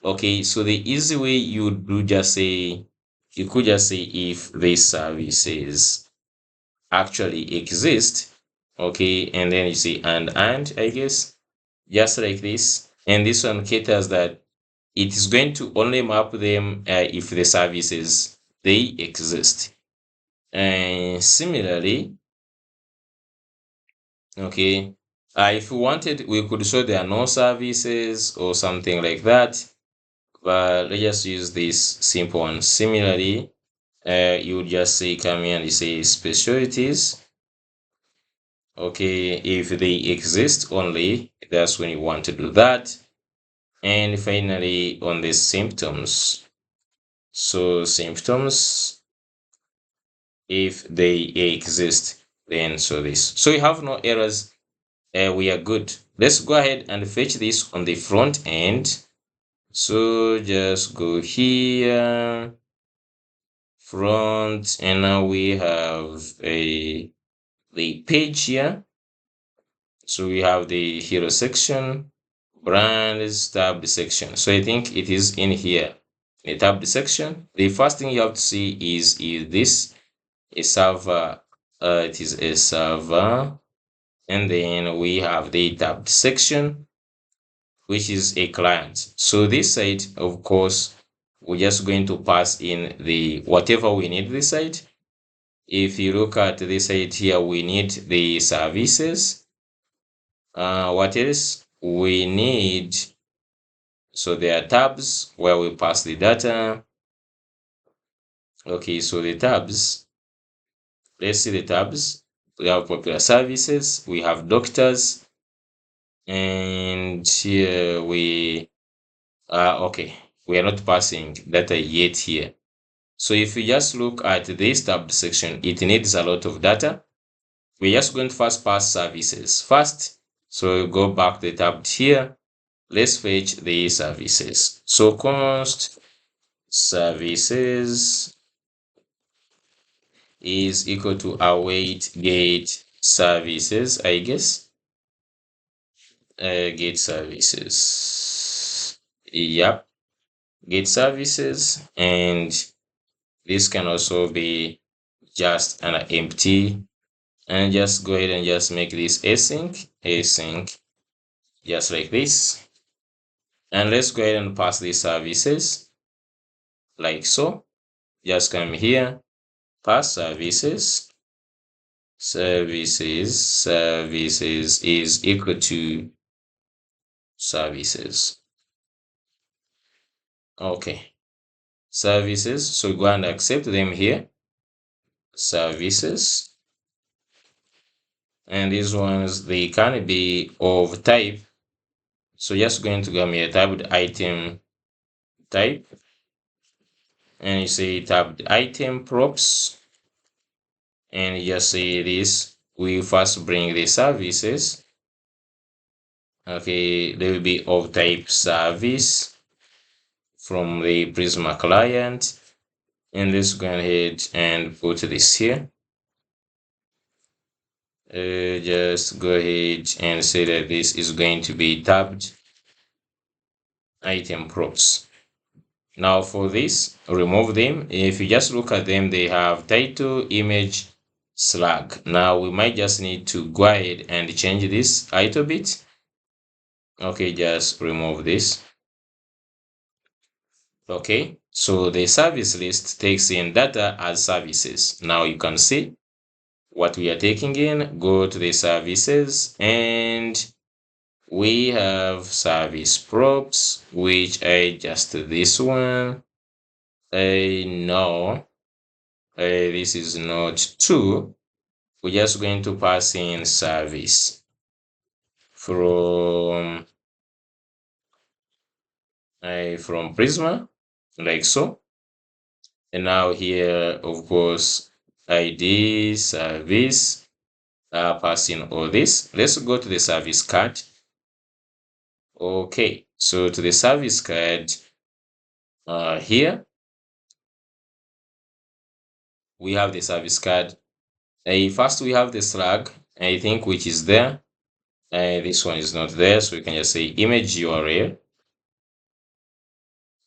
Okay, so the easy way you do just say, you could just say if these services actually exist, okay, and then you say and I guess just like this, and this one caters that it is going to only map them if the services they exist. And similarly, okay, if we wanted, we could show there are no services or something like that, but let's just use this simple one. Similarly, you would just say come here and you say specialties. Okay, if they exist only, that's when you want to do that. And finally, on the symptoms. So symptoms, if they exist, then so this. So we have no errors. We are good. Let's go ahead and fetch this on the front end. So just go here, front, and now we have the page here. So we have the hero section, brands, tabbed section. So I think it is in here, the tabbed section. The first thing you have to see is this a server. It is a server, and then we have the tabbed section, which is a client. So this side, of course, we're just going to pass in the whatever we need this side. If you look at this side here, we need the services. What else we need? So there are tabs where we pass the data. Okay, so the tabs, let's see the tabs. We have popular services, we have doctors, and here we okay, we are not passing data yet here. So if you just look at this tabbed section, it needs a lot of data. We're just going to first pass services first. So go back the tab here. Let's fetch the services. So const services is equal to await get services, I guess. Get services. Yep, get services, and this can also be just an empty, and just go ahead and just make this async, just like this. And let's go ahead and pass these services like so. Just come here, pass services. Services is equal to services. Okay, services. So go and accept them here. Services. And these ones, they can be of type. So just going to come here, tabbed item type. And you say tabbed item props. And you just say this. We first bring the services. Okay, they will be of type service from the Prisma client. And let's go ahead and put this here. Just go ahead and say that this is going to be tabbed item props. Now for this, remove them. If you just look at them, they have title, image, slug. Now we might just need to go ahead and change this a little bit. Okay, just remove this. Okay, so the service list takes in data as services. Now you can see what we are taking in. Go to the services, and we have service props, which I just this one. No, this is not true. We're just going to pass in service from Prisma, like so. And now here, of course, ID service, passing all this. Let's go to the service card. Okay, so to the service card, here we have the service card. First we have the slug, I think, which is there. This one is not there, so we can just say image URL.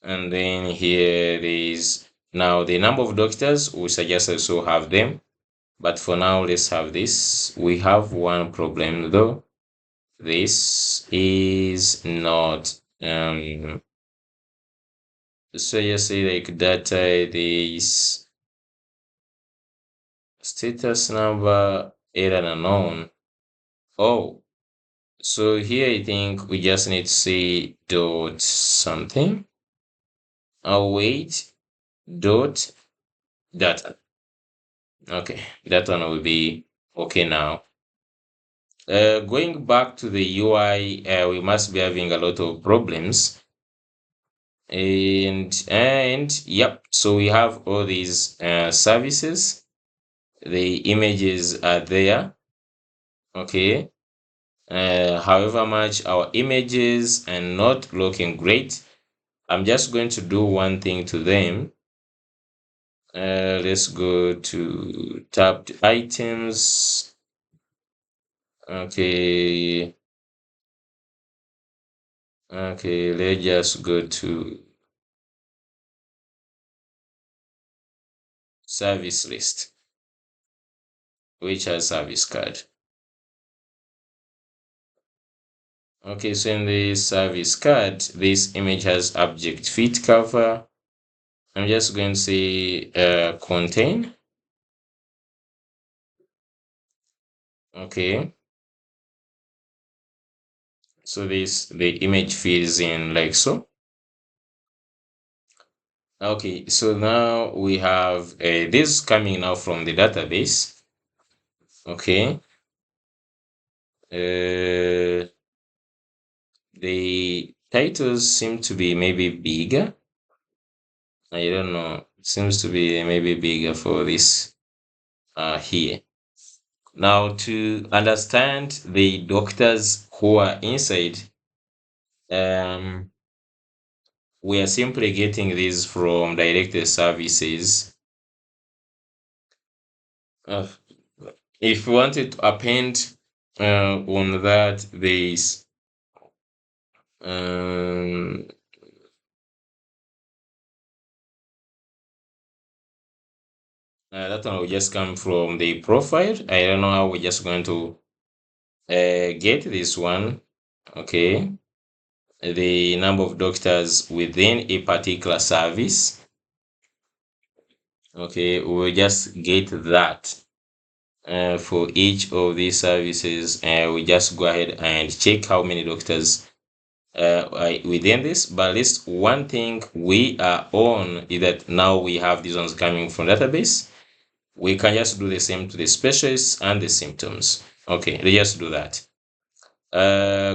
And then here there is now the number of doctors. We suggest also have them, but for now let's have this. We have one problem though. This is not so just say like data, this status number error unknown. Oh, so here I think we just need to say dot something. Await dot data. Okay, that one will be okay now. Going back to the UI, we must be having a lot of problems. And yep, so we have all these services. The images are there. Okay. However much our images are not looking great, I'm just going to do one thing to them. Let's go to tabbed items. Okay, let's just go to service list, which has service card. Okay, so in the service card, this image has object fit cover. I'm just going to say contain. Okay, so the image fills in like so. Okay, so now we have this coming now from the database. Okay, the titles seem to be maybe bigger. I don't know. It seems to be maybe bigger for this here. Now to understand the doctors who are inside, we are simply getting this from directed services. Uh, if we wanted to append on that, there is um, that one will just come from the profile. I don't know how we're just going to get this one. Okay, the number of doctors within a particular service. Okay, we'll just get that for each of these services. We just go ahead and check how many doctors within this. But at least one thing we are on is that now we have these ones coming from database. We can just do the same to the specialists and the symptoms. Okay, let's just do that.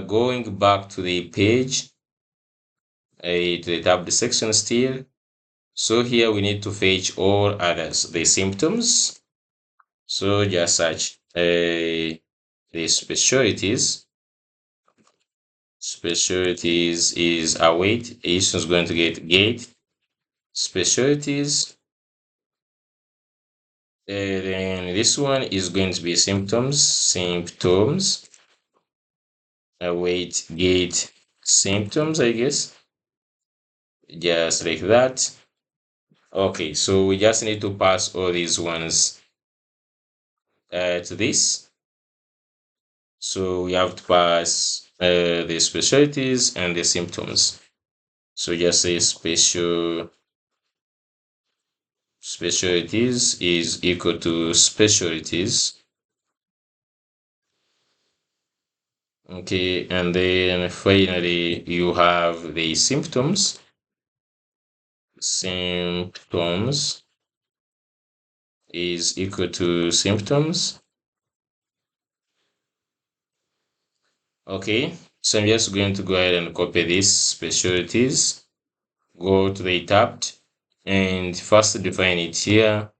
Going back to the page, to the tab section still. So here we need to fetch all others, the symptoms. So just search the specialties. Specialties is await. Each is going to get specialties. Then this one is going to be symptoms. Await get symptoms, I guess. Just like that. Okay, so we just need to pass all these ones to this. So we have to pass the specialties and the symptoms. So just say specialties is equal to specialties. Okay, and then finally you have the symptoms. Symptoms is equal to symptoms. Okay, so I'm just going to go ahead and copy these specialties. Go to the tab and first define it here.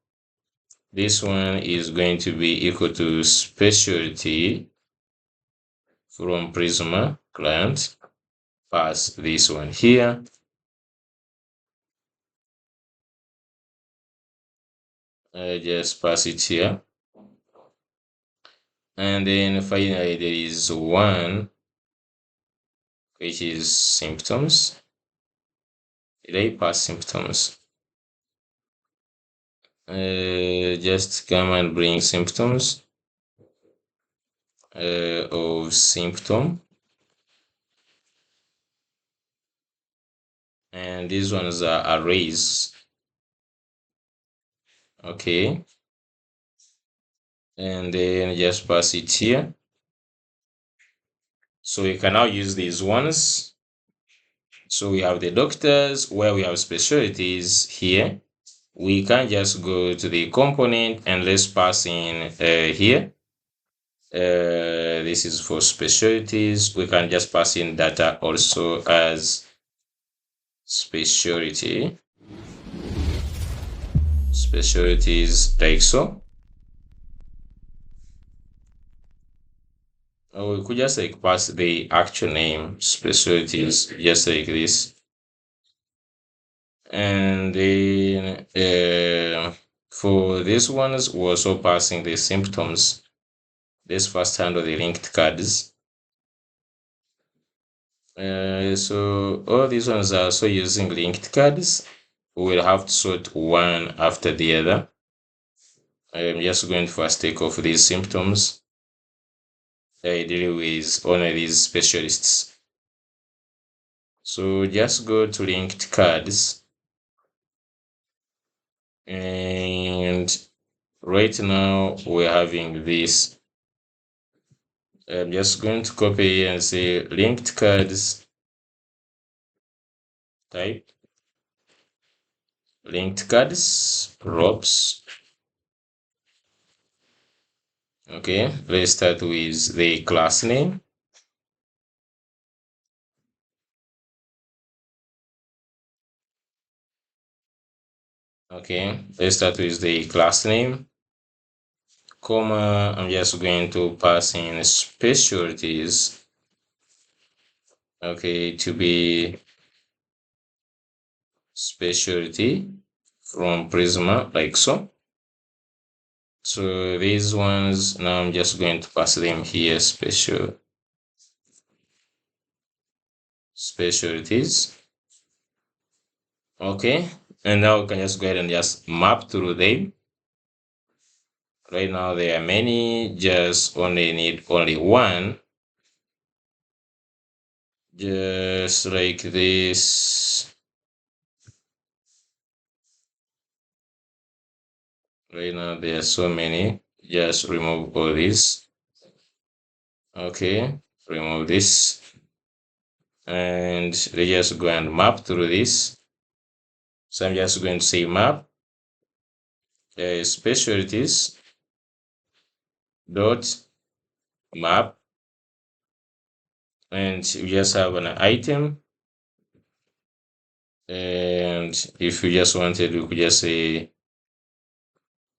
This one is going to be equal to specialty from Prisma client. Pass this one here. Just pass it here. And then finally there is one which is symptoms. Did I pass symptoms? Just come and bring symptoms of symptom. And these ones are arrays. Okay. And then just pass it here. So we can now use these ones. So we have the doctors where we have specialties here. We can just go to the component and let's pass in here. This is for specialties. We can just pass in data also as specialties like so. Or we could just like pass the actual name specialties just like this. And then for these ones, we're also passing the symptoms. Let's first handle the linked cards. So all these ones are also using linked cards. We'll have to sort one after the other. I'm just going to first take off these symptoms. I deal with only these specialists. So just go to linked cards. And right now we're having this. I'm just going to copy and say linked cards type linked cards props. Okay, let's start with the class name. Okay, let's start with the class name, comma. I'm just going to pass in specialties. Okay, to be specialty from Prisma, like so. So these ones, now I'm just going to pass them here, specialties. Okay, and now we can just go ahead and just map through them. Right now there are many, just only need only one, just like this. Right now there are so many, just remove all this. Okay, remove this, and they just go and map through this. So I'm just going to say map specialties dot map, and we just have an item. And if you just wanted, we could just say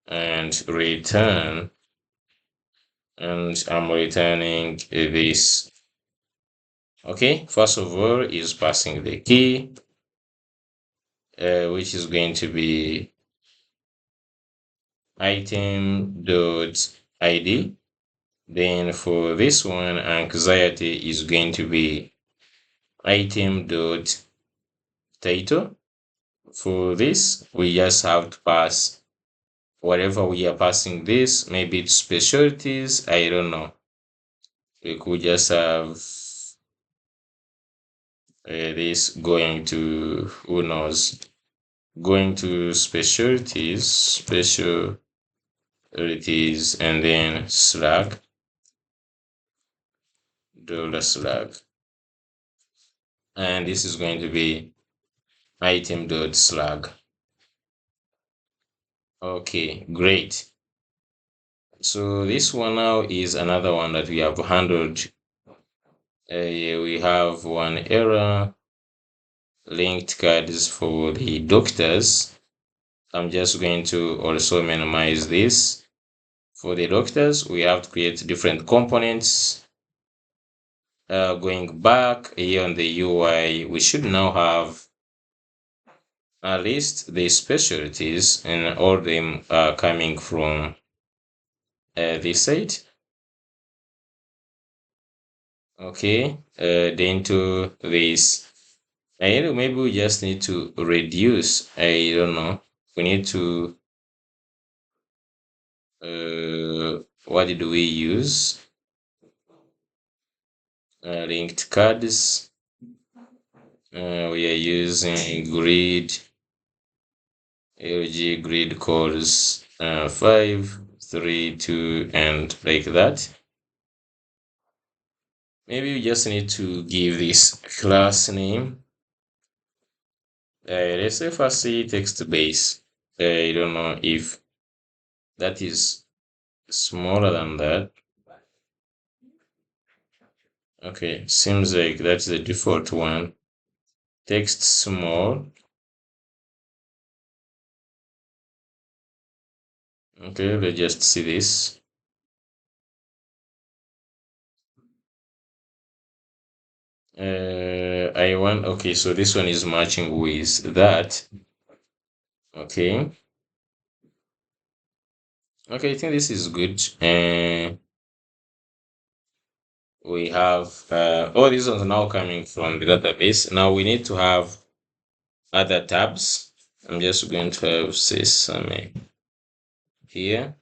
and return, and I'm returning this. Okay, first of all is passing the key, which is going to be item dot id. Then for this one, anxiety is going to be item dot title. For this, we just have to pass whatever we are passing this. Maybe it's specialties, I don't know. We could just have this going to, who knows, going to specialties, and then slug, $slug. And this is going to be item.slug. Okay, great. So this one now is another one that we have handled. We have one error, linked cards for the doctors. I'm just going to also minimize this. For the doctors, we have to create different components. Going back here on the UI, we should now have at least the specialties, and all of them are coming from this side. Okay, then to this, I know maybe we just need to reduce. I don't know. We need to. What did we use? Linked cards. We are using grid, LG grid calls 5, 3, 2, and like that. Maybe we just need to give this class name. Let's say first text base. I don't know if that is smaller than that. Okay, seems like that's the default one. Text small. Okay, let's just see this. I want, okay, so this one is matching with that. Okay. Okay, I think this is good. We have all these ones are now coming from the database. Now we need to have other tabs. I'm just going to have Sesame here.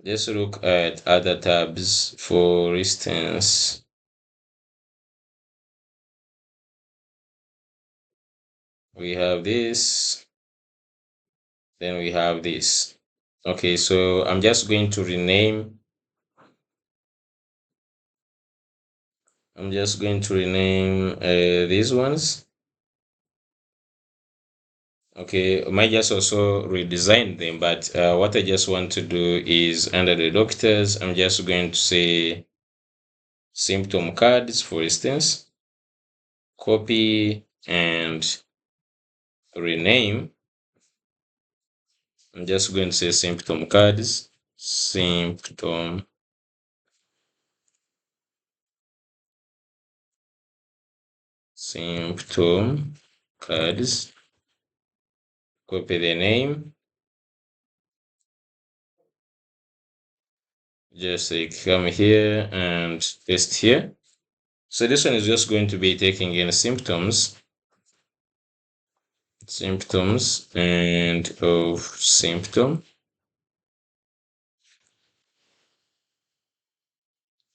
Let's look at other tabs. For instance, we have this, then we have this. Okay, so I'm just going to rename. I'm just going to rename these ones. Okay, I might just also redesign them, but what I just want to do is under the doctors, I'm just going to say symptom cards, for instance, copy and rename. I'm just going to say symptom cards, symptom symptom cards, copy the name, just come here and paste here. So this one is just going to be taking in symptoms and of symptom,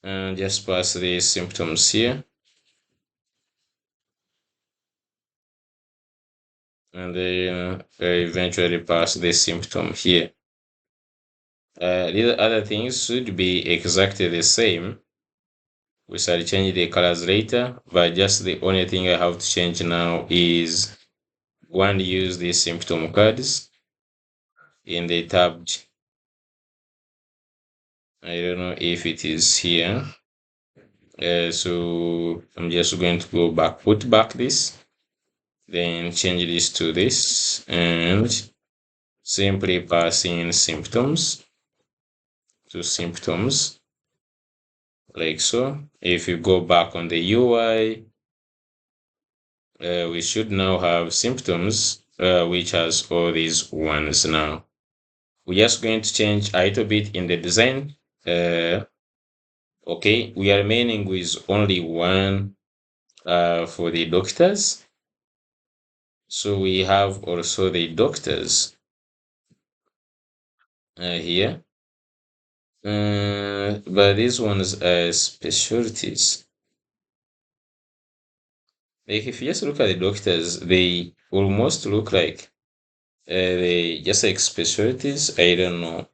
and just pass the symptoms here, and then eventually pass the symptom here. These other things should be exactly the same. We shall change the colors later, but just the only thing I have to change now is one, use the symptom cards in the tabbed. I don't know if it is here. So I'm just going to go back, put back this, then change this to this, and simply pass in symptoms to symptoms like so. If you go back on the UI, we should now have symptoms, which has all these ones now. We're just going to change a little bit in the design. Okay, we are remaining with only one for the doctors. So we have also the doctors here. But these ones are specialties. Like if you just look at the doctors, they almost look like they just like specialties. I don't know.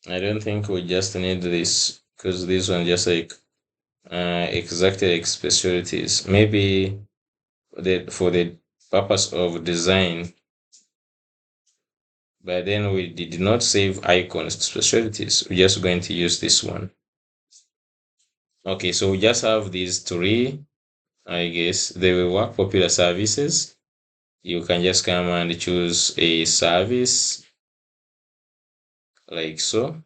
I don't think we just need this because this one just like exactly like specialties. Maybe for the purpose of design, but then we did not save icons specialties. We're just going to use this one. Okay, so we just have these three. I guess they will work. Popular services. You can just come and choose a service like so.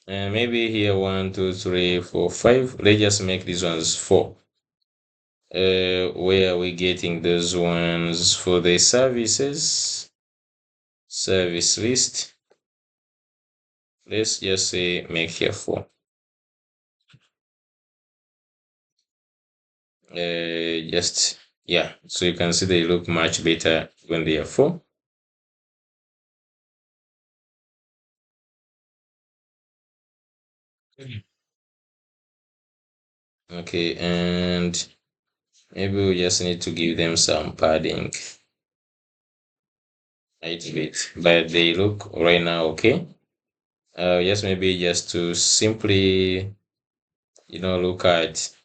And maybe here 1, 2, 3, 4, 5. Let's just make these ones 4. Where are we getting those ones for the services? Service list. Let's just say make here 4. Just yeah, so you can see they look much better when they are 4. Okay, and maybe we just need to give them some padding a little bit, but they look right now okay. Just maybe just to simply look at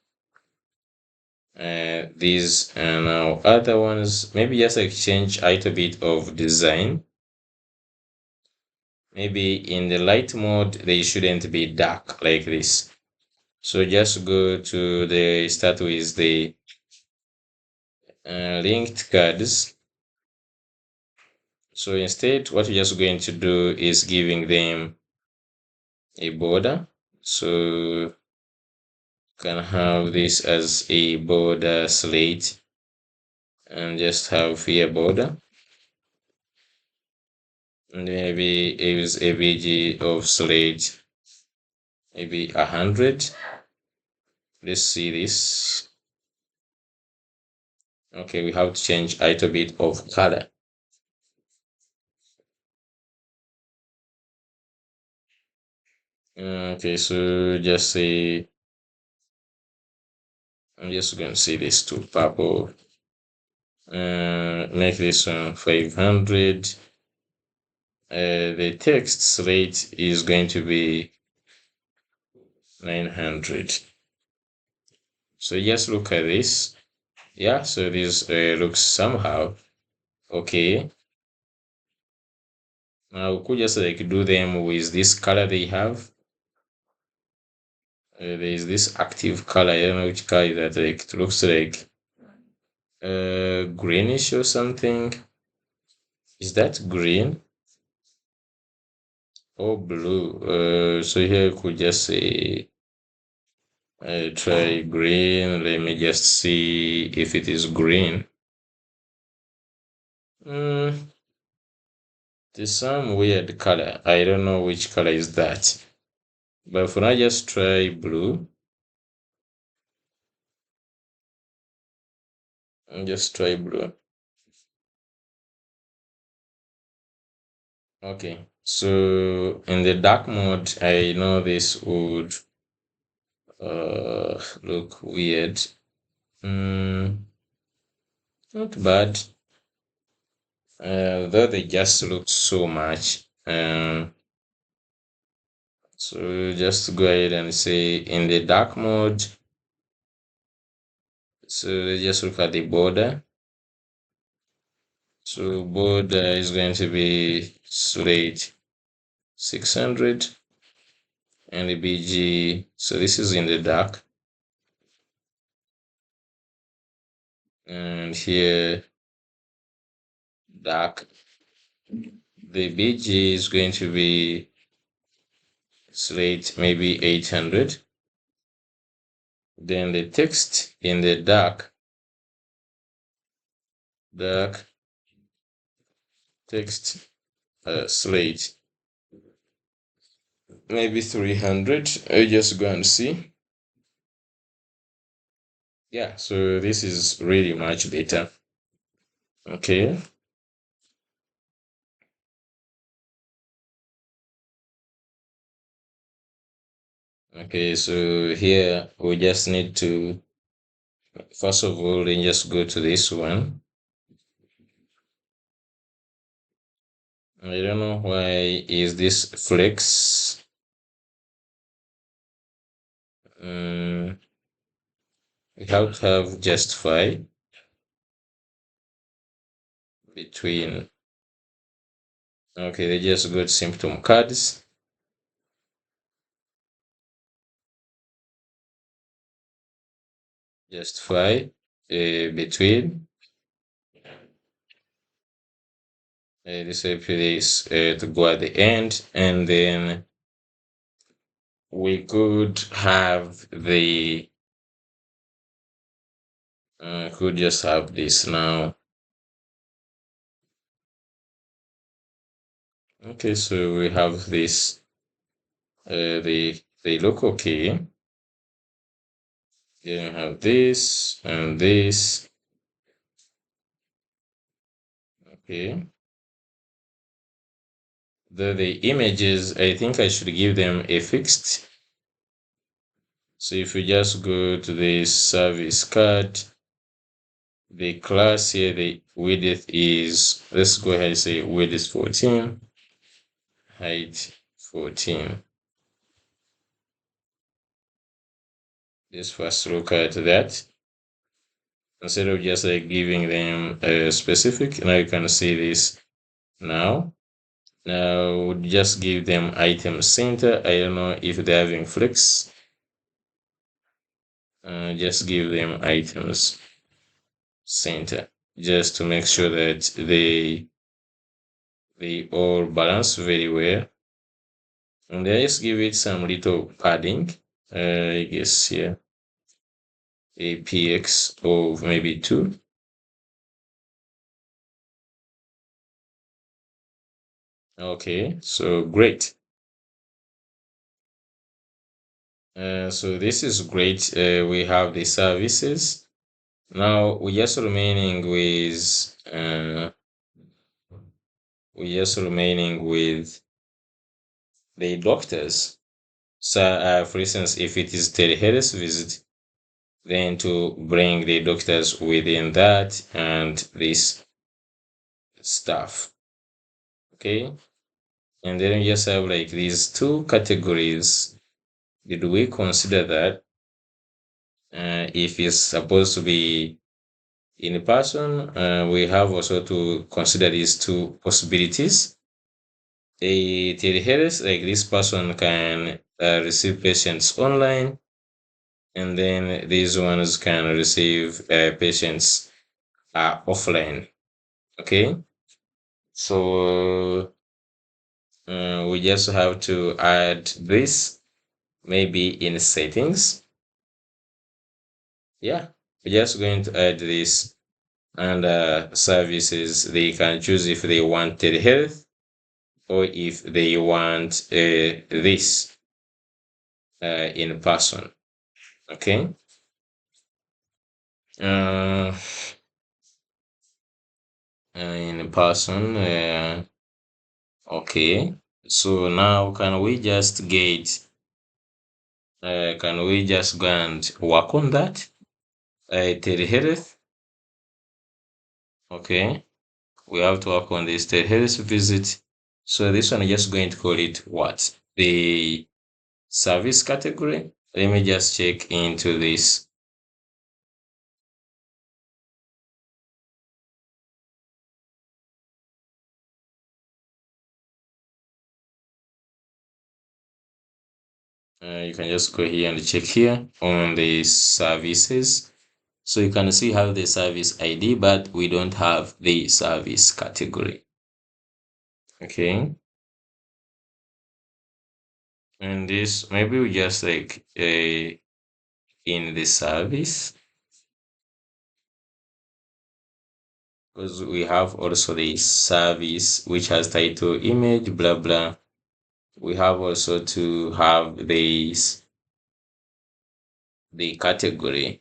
these and now other ones, maybe just exchange a little bit of design. Maybe in the light mode they shouldn't be dark like this, so just go to the start with the linked cards. So instead what we're just going to do is giving them a border, so can have this as a border slate and just have here border, and maybe use a VG of slate, maybe 100. Let's see this. Okay, we have to change a little bit of color. Okay, so just say I'm just going to say this to purple. Make this one 500. The text slate is going to be 900. So just look at this. Yeah, so this looks somehow okay. Now we could just like do them with this color they have. There is this active color. I don't know which color that like it looks like greenish or something. Is that green or blue? So here we could just say I try green. Let me just see if it is green. There's some weird color. I don't know which color is that. But for now, just try blue. And just try blue. Okay. So in the dark mode, I know this would look weird. Not bad. Though they just look so much. So just go ahead and say in the dark mode. So let's just look at the border. So border is going to be slate 600 and the BG. So this is in the dark. And here dark. The BG is going to be slate maybe 800. Then the text in the dark text slate maybe 300. I just go and see. Yeah, so this is really much better. Okay. Okay, so here we just need to first of all then just go to this one. I don't know why is this flex. We have to have justify between. Okay, they just got symptom cards. Justify between. This is to go at the end, and then we could have the could just have this now. Okay, so we have this the local key. Then we have this and this. Okay. The images, I think I should give them a fixed. So if we just go to the service card, the class here, the width is, let's go ahead and say width is 14, height 14. Let's first look at that. Instead of just like giving them a specific, now you can see this now. Now we'll just give them item center. I don't know if they're having flex. Just give them items center just to make sure that they all balance very well. And then just give it some little padding. I guess here a px of maybe 2. Okay, so great. So this is great. We have the services. Now we just remaining with the doctors. So for instance, if it is telehealth visit, then to bring the doctors within that and this stuff. Okay. And then we just have like these two categories. Did we consider that if it's supposed to be in person, we have also to consider these two possibilities. A telehealth, like this person can receive patients online, and then these ones can receive patients offline. Okay, so we just have to add this maybe in settings. yeah, we're just going to add this and services. They can choose if they want telehealth or if they want this in person. Okay. Uh, in person. Okay. So now can we just go and work on that? Telehealth. Okay. We have to work on this telehealth visit. So this one, I'm just going to call it what? The service category. Let me just check into this. You can just go here and check here on the services. So you can see how the service ID, but we don't have the service category. Okay. And this, maybe we just like in the service, because we have also the service which has title, image, blah blah. We have also to have the category.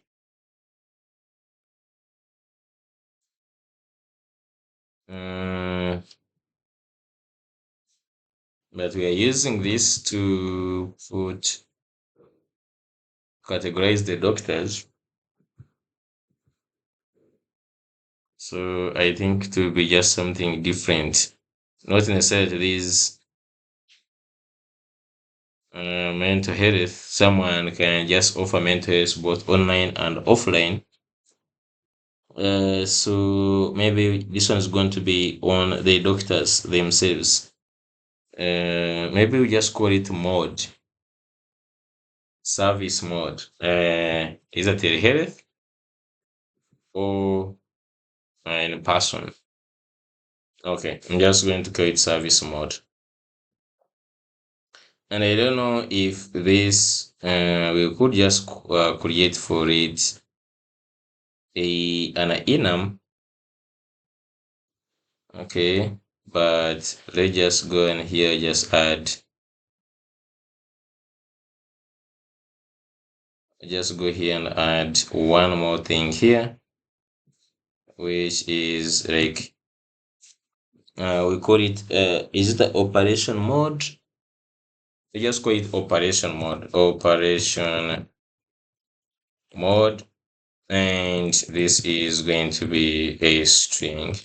Mm, but we are using this to categorize the doctors. So I think it will be just something different. Not necessarily these mental health. Someone can just offer mental health both online and offline. So maybe this one is going to be on the doctors themselves. Maybe we just call it mode, service mode. Is it telehealth or in person? Okay, I'm just going to call it service mode. And I don't know if this we could just create for it an enum. Okay, but let's just go in here, just go here and add one more thing here, which is like we call it is it the operation mode? We just call it operation mode, and this is going to be a string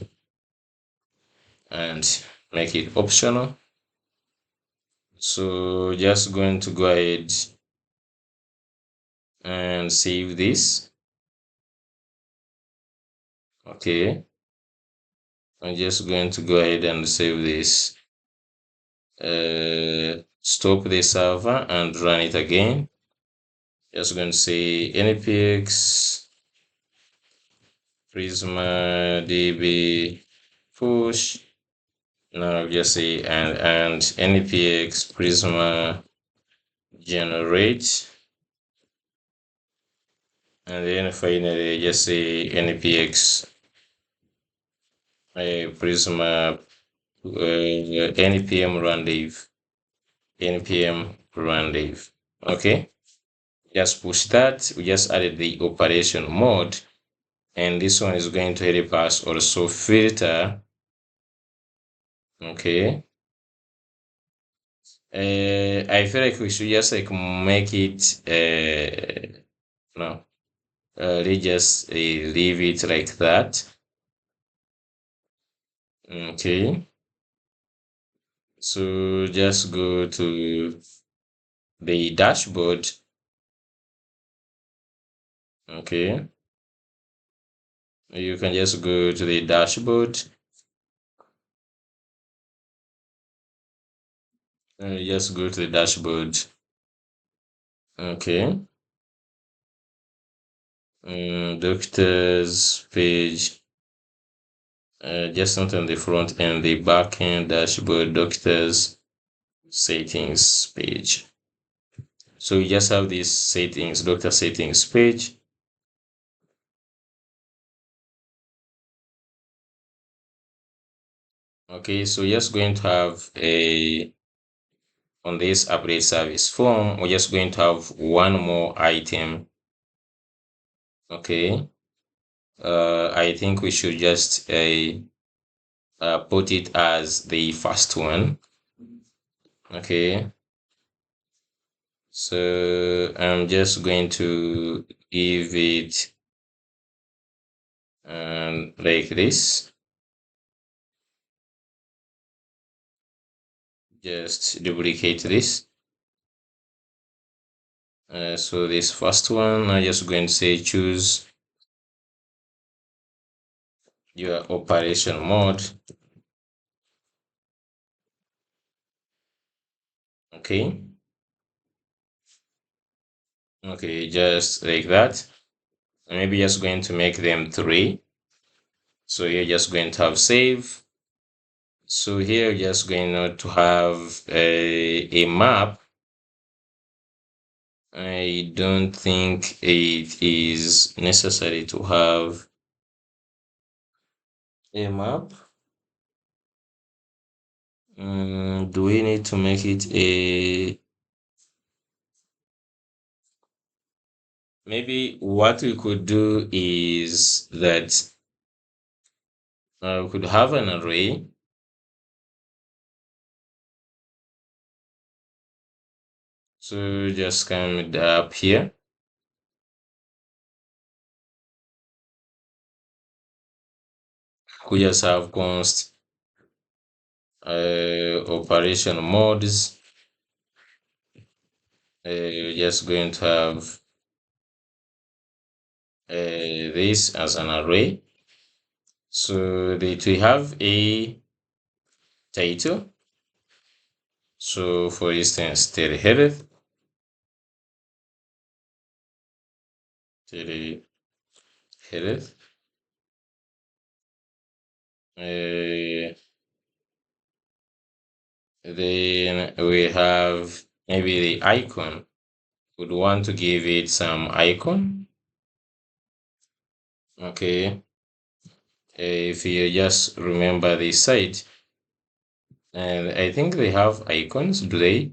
and make it optional. So just going to go ahead and save this. Okay, I'm just going to go ahead and save this. Stop the server and run it again. Just going to say npx prisma db push. Now I'll just say and npx prisma generate, and then finally just say npx prisma npm run dev. Okay, just push that. We just added the operation mode, and this one is going to help us also filter. Okay, I feel like we should just like make it no, let's just leave it like that. Okay, so just go to the dashboard. Okay, you can just go to the dashboard. Just go to the dashboard. Okay, doctors page. Just not on the front and the back end dashboard, doctors settings page. So you just have this settings, doctor settings page. Okay, so we're just going to have a, on this update service form, we're just going to have one more item. Okay, I think we should just put it as the first one. Okay, so I'm just going to give it like this. Just duplicate this. So this first one, I'm just going to say choose your operation mode. Okay. Okay, just like that. Maybe just going to make them 3. So you're just going to have save. So here you're just going to have a map. I don't think it is necessary to have a map. Do we need to make it a... Maybe what we could do is that we could have an array. So just come up here. We just have const operation modes. You're just going to have this as an array. So that we have a title. So for instance, telehealth, telehealth. Then we have maybe the icon. Would want to give it some icon. Okay. If you just remember the site, and I think they have icons, do they?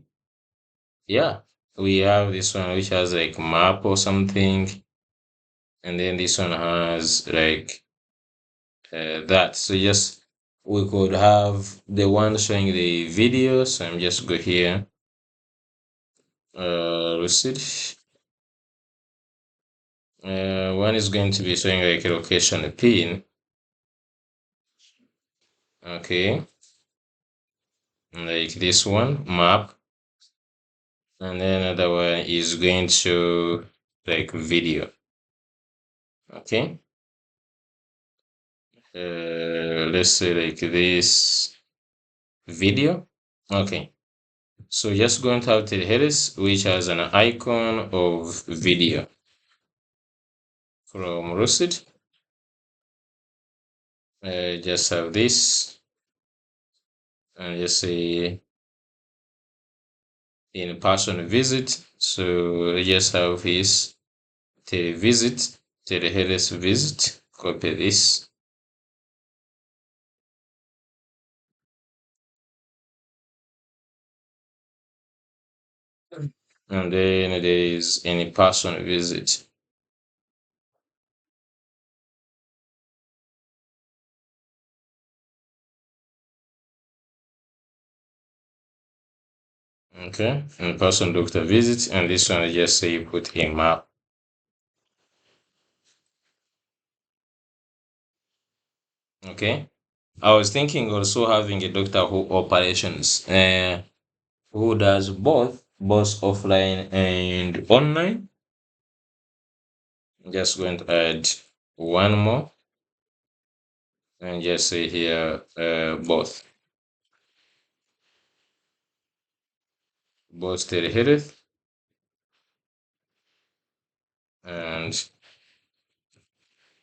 Yeah, we have this one which has like map or something, and then this one has like that. So just we could have the one showing the video. So I'm just go here, receipt. One is going to be showing like a location pin. Okay, like this one map, and then another one is going to like video. Okay, let's say like this video. Okay, so just going to have Teleheaders, which has an icon of video from Lucid. Just have this, and just say in person visit. So just have his televisit, Teleheaders visit. Copy this. And then there is any person visit. Okay, in person doctor visit, and this one I just say put a map. Okay, I was thinking also having a doctor who operations, who does both offline and online. I'm just going to add one more and just say here both telehealth and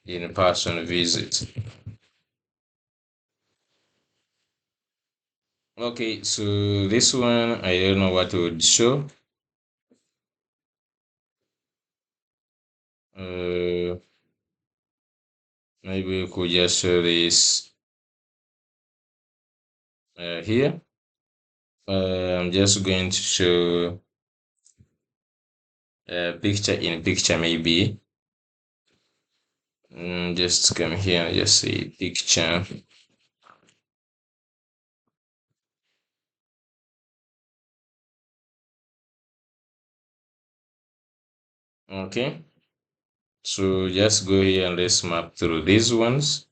in-person visit. Okay, so this one I don't know what would show. Maybe we could just show this here. I'm just going to show a picture in picture maybe. Just come here and just say picture. Okay, so just go here and let's map through these ones.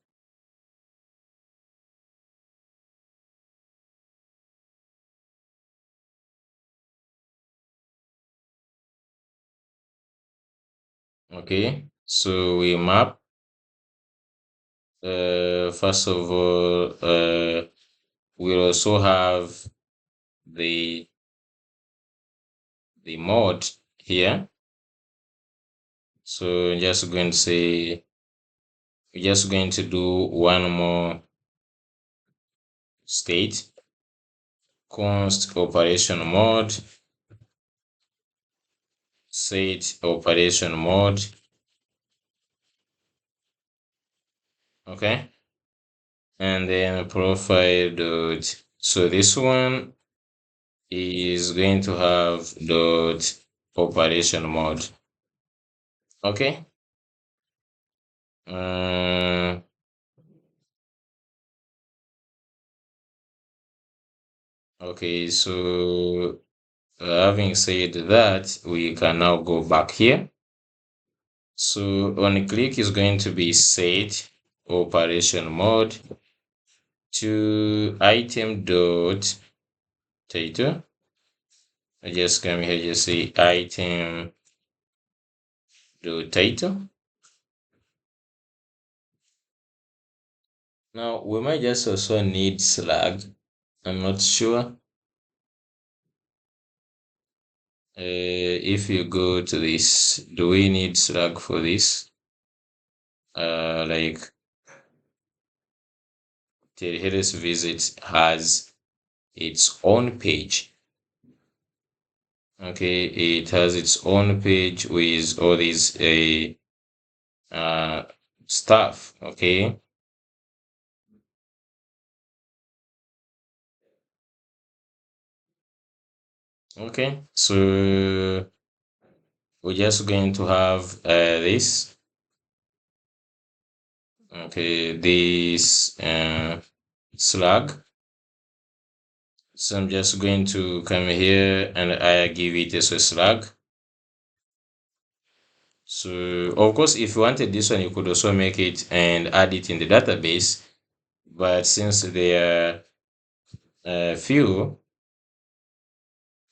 Okay, so we map. First of all, we'll also have the mode here. So just going to say we're just going to do one more state, const operation mode, set operation mode. Okay, and then profile dot. So this one is going to have dot operation mode. Okay. Uh, okay, so having said that, we can now go back here. So on click is going to be set operation mode to item dot title. I just come here, just say item dot title. Now we might just also need slug. I'm not sure. If you go to this, do we need slug for this? Like Terheres visit has its own page. Okay, it has its own page with all these stuff. Okay, okay, so we're just going to have this. Okay, this slug. So I'm just going to come here and I give it as a slug. So of course, if you wanted this one, you could also make it and add it in the database. But since there are few,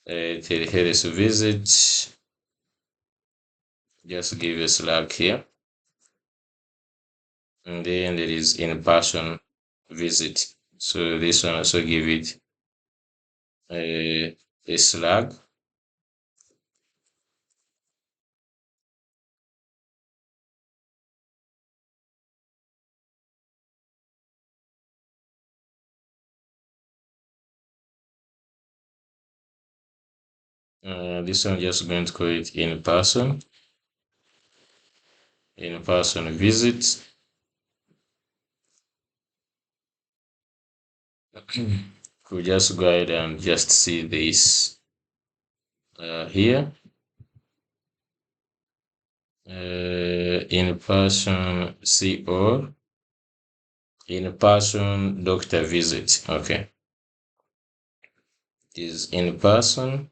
here is a visit. Just give a slug here. And then there is in-person visit. So this one also give it a slug. This one just going to call it in-person visit. We'll just go ahead and just see this here. In-person CO, in-person doctor visit. Okay, is in-person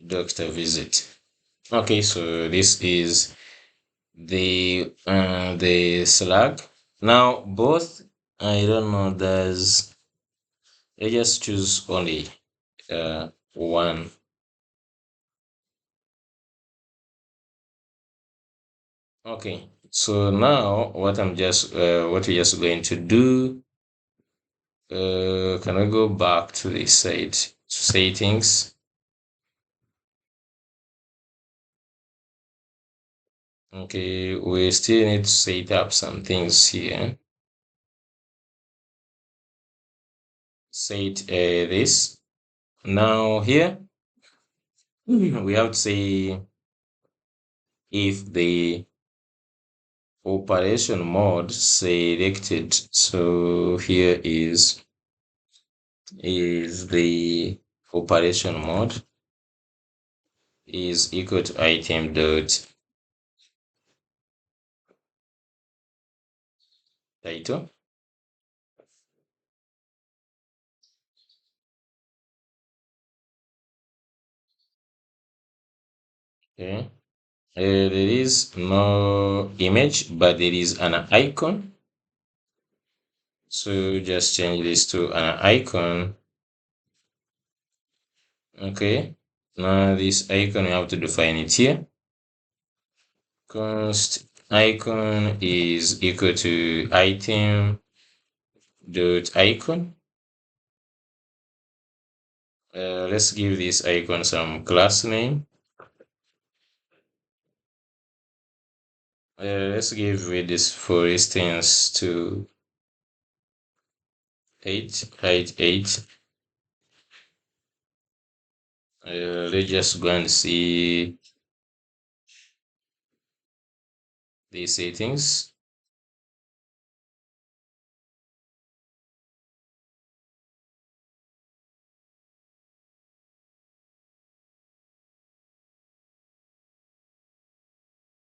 doctor visit. Okay, so this is the slug. Now both, I don't know, there's, I just choose only one. Okay, so now what we're just going to do, can I go back to the site settings? Okay, we still need to set up some things here. Set this. Now here we have to say if the operation mode selected. So here is the operation mode is equal to item dot title. Okay. There is no image, but there is an icon. So just change this to an icon. Okay. Now this icon, we have to define it here. Const icon is equal to item dot icon. Let's give this icon some class name. Let's give it this, for instance, to 8, height 8. Let's just go and see the settings.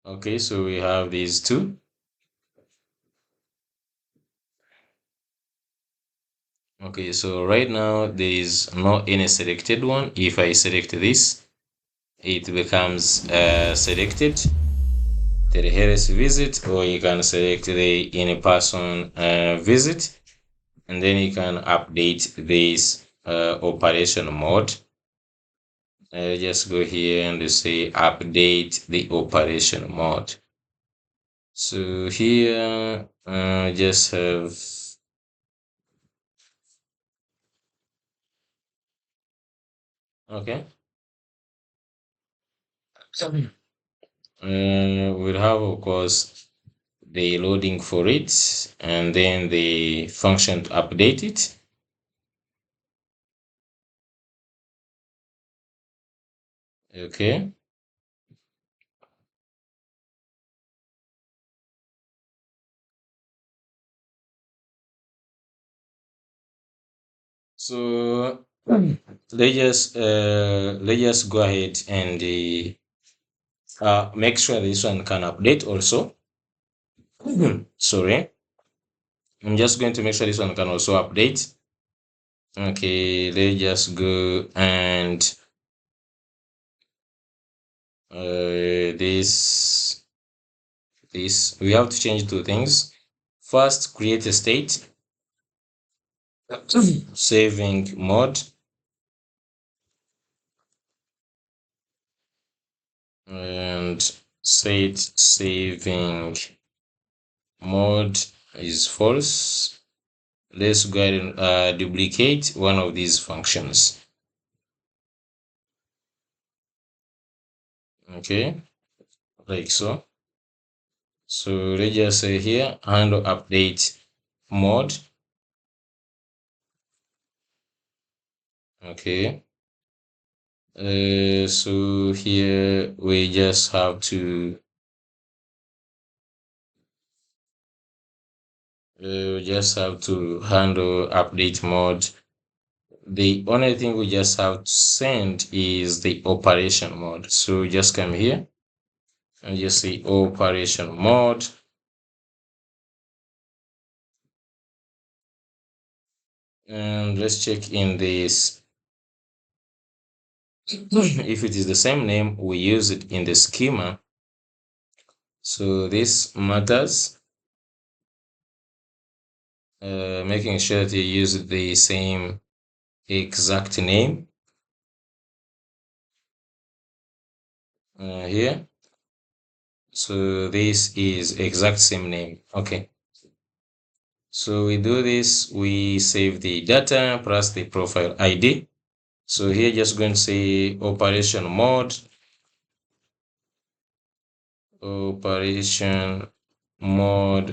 Okay, so we have these two. Okay, so right now there is not any selected one. If I select this, it becomes selected. The heiress visit, or you can select the in-person visit, and then you can update this operation mode. Just go here and say update the operation mode. So here just have okay. We'll have, of course, the loading for it, and then the function to update it. Okay. So let's just go ahead and make sure this one can update also. Sorry, I'm just going to make sure this one can also update. Okay, let's just go and this we have to change two things. First, create a state, saving mode, and set saving mode is false. Let's go ahead and duplicate one of these functions. Okay, like so. So let's just say here handle update mode. Okay. So here we just have to handle update mode. The only thing we just have to send is the operation mode. So just come here and just say operation mode. And let's check in this. If it is the same name, we use it in the schema. So this matters. Making sure that you use the same exact name here. So this is exact same name. Okay. So we do this, we save the data plus the profile ID. So here just going to say operation mode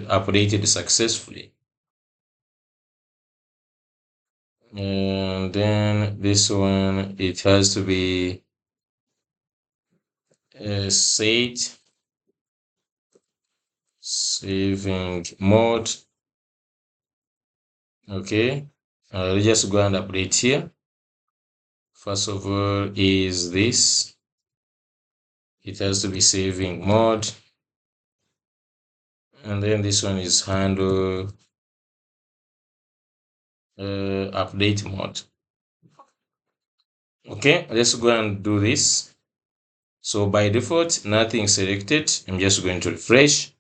updated successfully. And then this one, it has to be set saving mode. Okay, let's just go and update here. First of all is this, it has to be saving mode, and then this one is handle update mode. Okay, let's go and do this. So by default, nothing selected. I'm just going to refresh.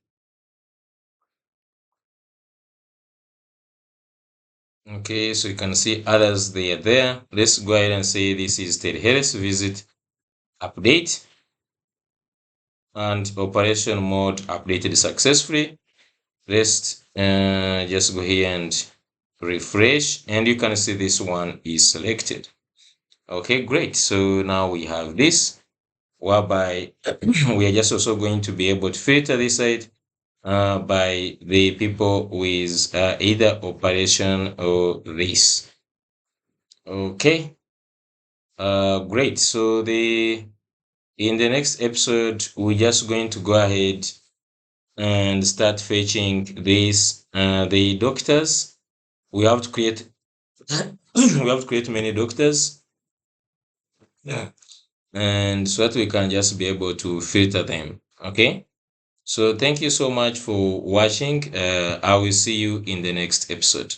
Okay, so you can see others, they are there. Let's go ahead and say this is telehealth, visit update, and operation mode updated successfully. Let's just go here and refresh, and you can see this one is selected. Okay, great. So now we have this, whereby we are just also going to be able to filter this side by the people with either operation or this. Okay, great. So in the next episode, we're just going to go ahead and start fetching this the doctors. We have to create we have to create many doctors, yeah, and so that we can just be able to filter them. Okay, so thank you so much for watching. I will see you in the next episode.